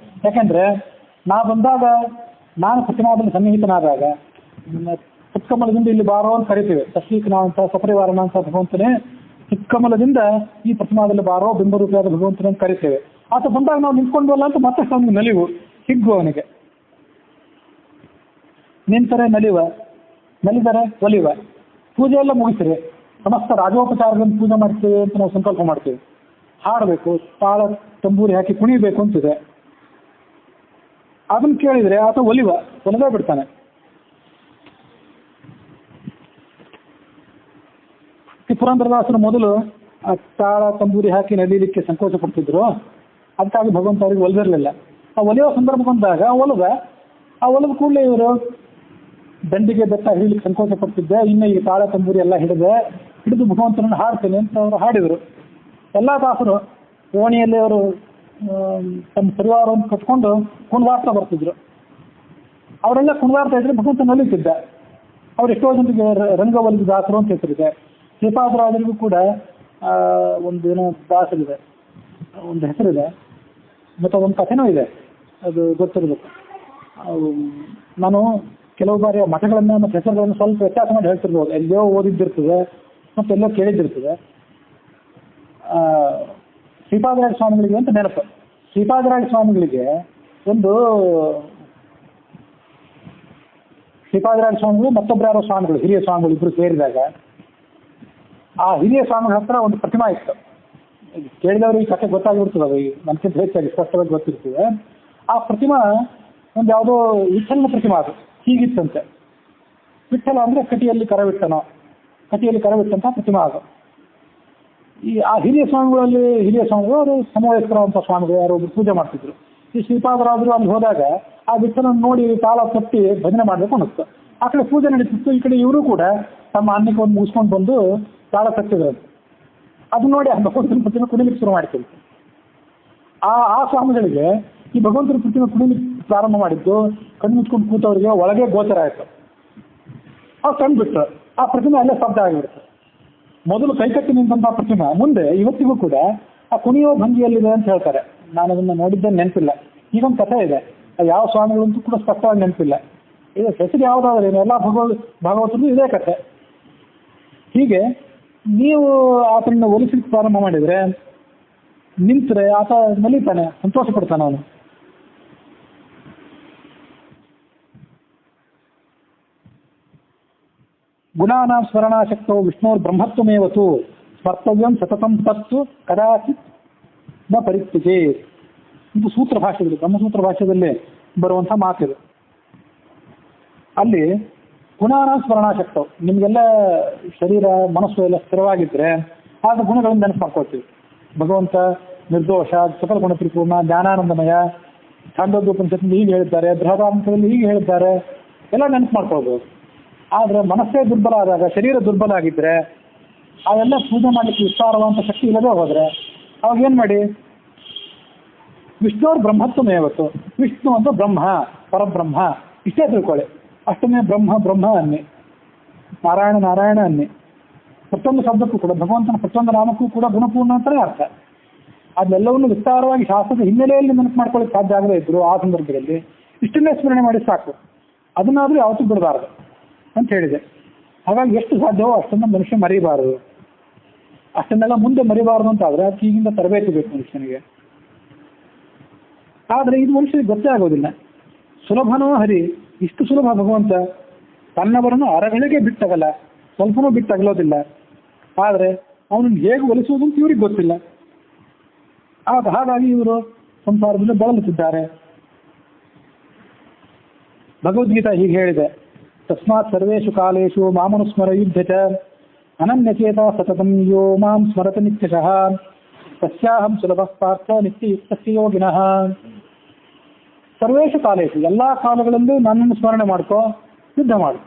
ಯಾಕೆಂದ್ರೆ ನಾನು ಸತ್ಯನಾಥನ ಸನ್ನಿಹಿತನಾದಾಗ ಚಿಕ್ಕಮಲದಿಂದ ಇಲ್ಲಿ ಬಾರೋ ಅಂತ ಕರಿತೀವಿ. ಸಶ್ರೀಕನ ಅಂತ ಸಪರಿವಾರನ ಅಂತ ಭಗವಂತನೇ ಚಿಕ್ಕಮಲದಿಂದ ಈ ಪ್ರತಿಮಾದಲ್ಲಿ ಬಾರೋ ಬಿಂಬರೂಪಿಯಾದ ಭಗವಂತನ ಅಂತ ಕರಿತೇವೆ. ಆತ ಬಂದಾಗ ನಾವು ನಿಂತ್ಕೊಂಡ್ವಲ್ಲ ಅಂತ ಮತ್ತಷ್ಟು ಅವನಿಗೆ ನಲಿವು ಹಿಗ್ಗು. ಅವನಿಗೆ ನಿಂತರೆ ನಲಿವ, ನಲಿದರೆ ಒಲಿವ. ಪೂಜೆ ಎಲ್ಲ ಮುಗಿಸಿರಿ, ಸಮಸ್ತ ರಾಜೋಪಚಾರಗಳನ್ನು ಪೂಜೆ ಮಾಡ್ತೀವಿ ಅಂತ ನಾವು ಸಂಕಲ್ಪ ಮಾಡ್ತೀವಿ. ಹಾಡಬೇಕು, ತಾಳ ತಂಬೂರಿ ಹಾಕಿ ಕುಣಿಬೇಕು ಅಂತಿದೆ. ಅದನ್ನು ಕೇಳಿದರೆ ಆತ ಒಲಿದೇ ಬಿಡ್ತಾನೆ. ಪುರಂದರದಾಸರು ಮೊದಲು ತಾಳ ತಂಬೂರಿ ಹಾಕಿ ನಡೀಲಿಕ್ಕೆ ಸಂಕೋಚ ಪಡ್ತಿದ್ರು. ಅದಕ್ಕಾಗಿ ಭಗವಂತ ಅವರಿಗೆ ಒಲಿದಿರಲಿಲ್ಲ. ಆ ಒಲಿಯೋ ಸಂದರ್ಭ ಬಂದಾಗ ಆ ಒಲದ ಕೂಡಲೇ ಇವರು ದಂಡಿಗೆ ಬೆತ್ತ ಹಿಡಿಲಿಕ್ಕೆ ಸಂಕೋಚ ಪಡ್ತಿದ್ದೆ, ಇನ್ನು ಈಗ ತಾಳ ತಂಬೂರಿ ಎಲ್ಲ ಹಿಡಿದು ಭಗವಂತನನ್ನು ಹಾಡ್ತೇನೆ ಅಂತ ಅವರು ಹಾಡಿದರು. ಎಲ್ಲ ದಾಸರು ಓಣಿಯಲ್ಲಿ ಅವರು ತಮ್ಮ ಪರಿವಾರವನ್ನು ಕಟ್ಕೊಂಡು ಕುಣಿದಾಡ್ತಾ ಬರ್ತಿದ್ರು. ಅವರೆಲ್ಲ ಕುಣಿದಾಡ್ತಾ ಇದ್ರೆ ಭಗವಂತ ನಲಿತಿದ್ದ. ಅವ್ರು ಎಷ್ಟೋ ಜನರಿಗೆ ರಂಗವಲ್ಲಿ ದಾಸರು ಅಂತ ಹೆಸರಿದೆ. ಶ್ರೀಪಾದರಾಜರಿಗೂ ಕೂಡ ಒಂದು ಏನೋ ದಾಸರಿದೆ, ಒಂದು ಹೆಸರಿದೆ, ಮತ್ತು ಒಂದು ಕಥೆನೂ ಇದೆ, ಅದು ಗೊತ್ತಿರಬೇಕು. ನಾನು ಕೆಲವು ಬಾರಿ ಮಠಗಳನ್ನ ಮತ್ತು ಹೆಸರುಗಳನ್ನು ಸ್ವಲ್ಪ ವ್ಯತ್ಯಾಸ ಮಾಡಿ ಹೇಳ್ತಿರ್ಬೋದು. ಎಲ್ಲೋ ಓದಿದ್ದಿರ್ತದೆ ಮತ್ತು ಎಲ್ಲೋ ಕೇಳಿದ್ದಿರ್ತದೆ. ಶ್ರೀಪಾದರಾಜ ಸ್ವಾಮಿಗಳಿಗೆ ಅಂತ ನೆನಪು. ಶ್ರೀಪಾದರಾಜ ಸ್ವಾಮಿಗಳಿಗೆ ಶ್ರೀಪಾದರಾಜ ಸ್ವಾಮಿಗಳು ಮತ್ತೊಬ್ಬರು ಯಾರೋ ಸ್ವಾಮಿಗಳು, ಹಿರಿಯ ಸ್ವಾಮಿಗಳು ಇಬ್ಬರು ಸೇರಿದಾಗ ಆ ಹಿರಿಯ ಸ್ವಾಮಿಗಳ ಹತ್ರ ಒಂದು ಪ್ರತಿಮಾ ಇತ್ತು. ಕೇಳಿದವ್ರಿಗೆ ಈ ಕಥೆ ಗೊತ್ತಾಗಿಬಿಡ್ತದೆ, ಅದು ನನಗಿಂತ ಹೆಚ್ಚಾಗಿ ಸ್ಪಷ್ಟವಾಗಿ ಗೊತ್ತಿರ್ತದೆ. ಆ ಪ್ರತಿಮಾ ಒಂದು ಯಾವುದೋ ವಿಠಲನ ಪ್ರತಿಮಾ, ಅದು ಹೀಗಿತ್ತಂತೆ. ವಿಠಲ ಅಂದರೆ ಕಟಿಯಲ್ಲಿ ಕರವಿಟ್ಟಂಥ ಪ್ರತಿಮಾ ಅದು. ಆ ಹಿರಿಯ ಸ್ವಾಮಿಗಳು ಅವರು ಸಮವಯಸ್ಕರಂತ ಸ್ವಾಮಿಗಳು ಯಾರು ಒಬ್ರು ಪೂಜೆ ಮಾಡ್ತಿದ್ರು. ಈ ಶ್ರೀಪಾದರಾದರು ಅಲ್ಲಿ ಹೋದಾಗ ಆ ವಿಠಲನ ನೋಡಿ ತಾಳ ತಪ್ಪಿ ಭಜನೆ ಮಾಡಬೇಕು ಅನ್ನಿಸ್ತು. ಆ ಕಡೆ ಪೂಜೆ ನಡೀತಿತ್ತು, ಈ ಕಡೆ ಇವರು ಕೂಡ ತಮ್ಮ ಅನ್ನಕ್ಕೆ ಒಂದು ಮುಗಿಸ್ಕೊಂಡು ಬಂದು ತಾಳ ತಪ್ಪಿದ್ರು. ಅದು ನೋಡಿ ಆ ಭಗವಂತನ ಪ್ರತಿಮೆ ಕುಣಿಲಿಕ್ಕೆ ಶುರು ಮಾಡ್ತೀವಿ. ಆ ಸ್ವಾಮಿಗಳಿಗೆ ಈ ಭಗವಂತನ ಪ್ರತಿಮೆ ಕುಣಿಲಿಕ್ಕೆ ಪ್ರಾರಂಭ ಮಾಡಿದ್ದು ಕಣ್ಣು ಮುಚ್ಕೊಂಡು ಕೂತವರಿಗೆ ಒಳಗೆ ಗೋಚರ ಆಯಿತು. ಅವ್ರು ಕಂಡುಬಿಟ್ರು ಆ ಪ್ರತಿಮೆ ಅಲ್ಲೇ ಶಬ್ದ ಆಗಿಬಿಡ್ತು. ಮೊದಲು ಕೈಕಟ್ಟಿ ನಿಂತಹ ಪ್ರತಿಮೆ ಮುಂದೆ ಇವತ್ತಿಗೂ ಕೂಡ ಆ ಕುಣಿಯೋ ಭಂಗಿಯಲ್ಲಿದೆ ಅಂತ ಹೇಳ್ತಾರೆ. ನಾನು ಅದನ್ನು ನೋಡಿದ್ದೇ ನೆನಪಿಲ್ಲ. ಈಗೊಂದು ಕಥೆ ಇದೆ, ಯಾವ ಸ್ವಾಮಿಗಳಂತೂ ಕೂಡ ಸ್ಪಷ್ಟವಾಗಿ ನೆನಪಿಲ್ಲ. ಇದು ಹೆಸರು ಯಾವುದಾದ್ರೂ ಏನು ಎಲ್ಲ ಭಾಗವತರು ಇದೇ ಕಥೆ. ಹೀಗೆ ನೀವು ಆತನ ಒಲಿಸಲಿಕ್ಕೆ ಪ್ರಾರಂಭ ಮಾಡಿದರೆ ನಿಂತರೆ ಆತ ನಲಿತಾನೆ, ಸಂತೋಷ ಪಡ್ತಾನೆ ಅವನು. ಗುಣಾನಾಂ ಸ್ಮರಣಾಶಕ್ತೋ ವಿಷ್ಣೋರ್ ಬ್ರಹ್ಮತ್ವಮೇವತು ಸ್ಮರ್ತವ್ಯಂ ಸತತಂ ತತ್ತು ಕದಾಚಿತ್ ನ ಪರಿತ್ಯಜೆ. ಇದು ಸೂತ್ರ ಭಾಷೆಯಲ್ಲಿ, ಬ್ರಹ್ಮಸೂತ್ರ ಭಾಷೆಯಲ್ಲಿ ಬರುವಂಥ ಮಾತಿದು. ಅಲ್ಲಿ ಗುಣಾನಾಂ ಸ್ಮರಣಾಶಕ್ತವು, ನಿಮಗೆಲ್ಲ ಶರೀರ ಮನಸ್ಸು ಎಲ್ಲ ಸ್ಥಿರವಾಗಿದ್ದರೆ ಆಗ ಗುಣಗಳನ್ನು ನೆನಪು ಮಾಡ್ಕೊಳ್ತೀವಿ. ಭಗವಂತ ನಿರ್ದೋಷ, ಸಕಲ ಗುಣ ಪರಿಪೂರ್ಣ, ಜ್ಞಾನಾನಂದಮಯ, ಛಾಂದೋಗ್ಯೋಪನಿಷತ್ತಿನಲ್ಲಿ ಹೀಗೆ ಹೇಳಿದ್ದಾರೆ, ಬೃಹದಾರಂಭದಲ್ಲಿ ಹೀಗೆ ಹೇಳಿದ್ದಾರೆ, ಎಲ್ಲ ನೆನಪು ಮಾಡ್ಕೊಳ್ಬೋದು. ಆದರೆ ಮನಸ್ಸೇ ದುರ್ಬಲ ಆದಾಗ, ಶರೀರ ದುರ್ಬಲ ಆಗಿದ್ದರೆ ಅವೆಲ್ಲ ಪೂಜೆ ಮಾಡಲಿಕ್ಕೆ ವಿಸ್ತಾರವಾದಂಥ ಶಕ್ತಿ ಇಲ್ಲದೆ ಹೋದರೆ ಅವಾಗ ಏನು ಮಾಡಿ? ವಿಷ್ಣುವ್ರ ಬ್ರಹ್ಮತ್ವಮೇವತ್ತು, ವಿಷ್ಣು ಅಂತ ಬ್ರಹ್ಮ, ಪರಬ್ರಹ್ಮ ಇಷ್ಟೇ ತಿಳ್ಕೊಳ್ಳಿ. ಅಷ್ಟನೇ ಬ್ರಹ್ಮ ಅನ್ನಿ, ನಾರಾಯಣ ಅನ್ನಿ. ಪ್ರತಿಯೊಂದು ಶಬ್ದಕ್ಕೂ ಕೂಡ, ಭಗವಂತನ ಪ್ರತಿಯೊಂದು ನಾಮಕ್ಕೂ ಕೂಡ ಗುಣಪೂರ್ಣ ಅಂತಲೇ ಅರ್ಥ. ಅದೆಲ್ಲವನ್ನು ವಿಸ್ತಾರವಾಗಿ ಶಾಸ್ತ್ರದ ಹಿನ್ನೆಲೆಯಲ್ಲಿ ನೆನಪು ಮಾಡ್ಕೊಳ್ಳಿಕ್ಕೆ ಸಾಧ್ಯ ಆಗದೇ ಇದ್ರು ಆ ಸಂದರ್ಭದಲ್ಲಿ ಇಷ್ಟನ್ನೇ ಸ್ಮರಣೆ ಮಾಡಿ ಸಾಕು. ಅದನ್ನಾದರೂ ಯಾವತ್ತೂ ಬಿಡಬಾರದು ಅಂತ ಹೇಳಿದೆ. ಹಾಗಾಗಿ ಎಷ್ಟು ಸಾಧ್ಯವೋ ಅಷ್ಟನ್ನು ಮನುಷ್ಯ ಮರಿಬಾರದು. ಅಷ್ಟನ್ನೆಲ್ಲ ಮುಂದೆ ಮರಿಬಾರದು ಅಂತ ಆದರೆ ಅದಕ್ಕೆ ಈಗಿಂದ ತರಬೇತಿ ಬೇಕು ಮನುಷ್ಯನಿಗೆ. ಆದರೆ ಇದು ಮನುಷ್ಯನಿಗೆ ಗೊತ್ತೇ ಆಗೋದಿಲ್ಲ. ಸುಲಭನೋ ಹರಿ, ಇಷ್ಟು ಸುಲಭ ಭಗವಂತ ತನ್ನವರನ್ನು ಅರಗಳಿಗೆ ಬಿಟ್ಟಗಲ್ಲ, ಸ್ವಲ್ಪನೂ ಬಿಟ್ಟಗಲೋದಿಲ್ಲ. ಆದರೆ ಅವನನ್ನು ಹೇಗೆ ಒಲಿಸುವುದು ಅಂತ ಇವ್ರಿಗೆ ಗೊತ್ತಿಲ್ಲ. ಹಾಗಾಗಿ ಇವರು ಸಂಸಾರದಲ್ಲಿ ಬಳಲುತ್ತಿದ್ದಾರೆ. ಭಗವದ್ಗೀತಾ ಹೀಗೆ ಹೇಳಿದೆ, ತಸ್ಮಾತ್ ಸರ್ವೇಷು ಕಾಲೇಷು ಮಾಮನುಸ್ಮರ ಯುದ್ಧಚ ಅನನ್ಯಚೇತ ಸತತಂ ಯೋ ಮಾಂ ಸ್ಮರತ ನಿತ್ಯಶಃ ತಸ್ಯಾಹಂ ಸುಲಭಃ ಪಾರ್ಥ ನಿತ್ಯಯುಕ್ತಸ್ಯ ಯೋಗಿನಃ. ಸರ್ವೇಷು ಕಾಲೇಷು, ಎಲ್ಲ ಕಾಲಗಳಲ್ಲೂ ನನ್ನನ್ನು ಸ್ಮರಣೆ ಮಾಡ್ಕೋ, ಯುದ್ಧ ಮಾಡು.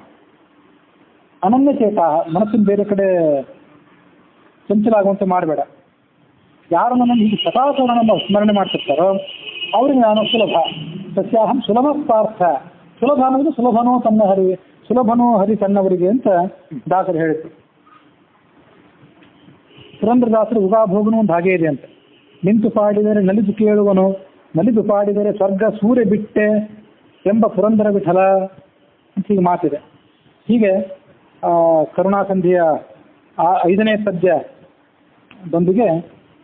ಅನನ್ಯಚೇತ, ಮನಸ್ಸಿನ ಬೇರೆ ಕಡೆ ಚಂಚಲ ಆಗುವಂತೆ ಮಾಡಬೇಡ. ಯಾರು ನನ್ನನ್ನು ಹೀಗೆ ಸದಾಚಾರ ಸ್ಮರಣೆ ಮಾಡ್ತಿರ್ತಾರೋ ಅವ್ರಿಗೆ ನಾನು ಸುಲಭ. ಸಸ್ಯಾಹಂ ಸುಲಭ ಪಾರ್ಥ. ಸುಲಭ ಅನ್ನೋದು ಸುಲಭನೋ ಹರಿ ತನ್ನವರಿಗೆ ಅಂತ ದಾಸರು ಹೇಳಿದ್ರು. ಪುರಂದ್ರದಾಸರು ಉಗಾಭೋಗನು ಒಂದು ಹಾಗೆ ಇದೆ ಅಂತ. ನಿಂತು ಪಾಡಿದರೆ ನಲಿದು ಕೇಳುವನು, ನಲಿದು ಪಾಡಿದರೆ ಸ್ವರ್ಗ ಸೂರ್ಯ ಬಿಟ್ಟೆ ಎಂಬ ಪುರಂದರ ವಿಠಲ ಅಂತ ಹೀಗೆ ಮಾತಿದೆ. ಹೀಗೆ ಕರುಣಾಸಂಧಿಯ 5ನೇ ಪದ್ಯದೊಂದಿಗೆ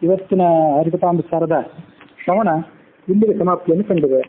ಇವತ್ತಿನ ಹರಿಕಥಾಮೃತಸಾರದ ಶ್ರವಣ ಇಲ್ಲಿಗೆ ಸಮಾಪ್ತಿಯನ್ನು ಕಂಡಿದೆ.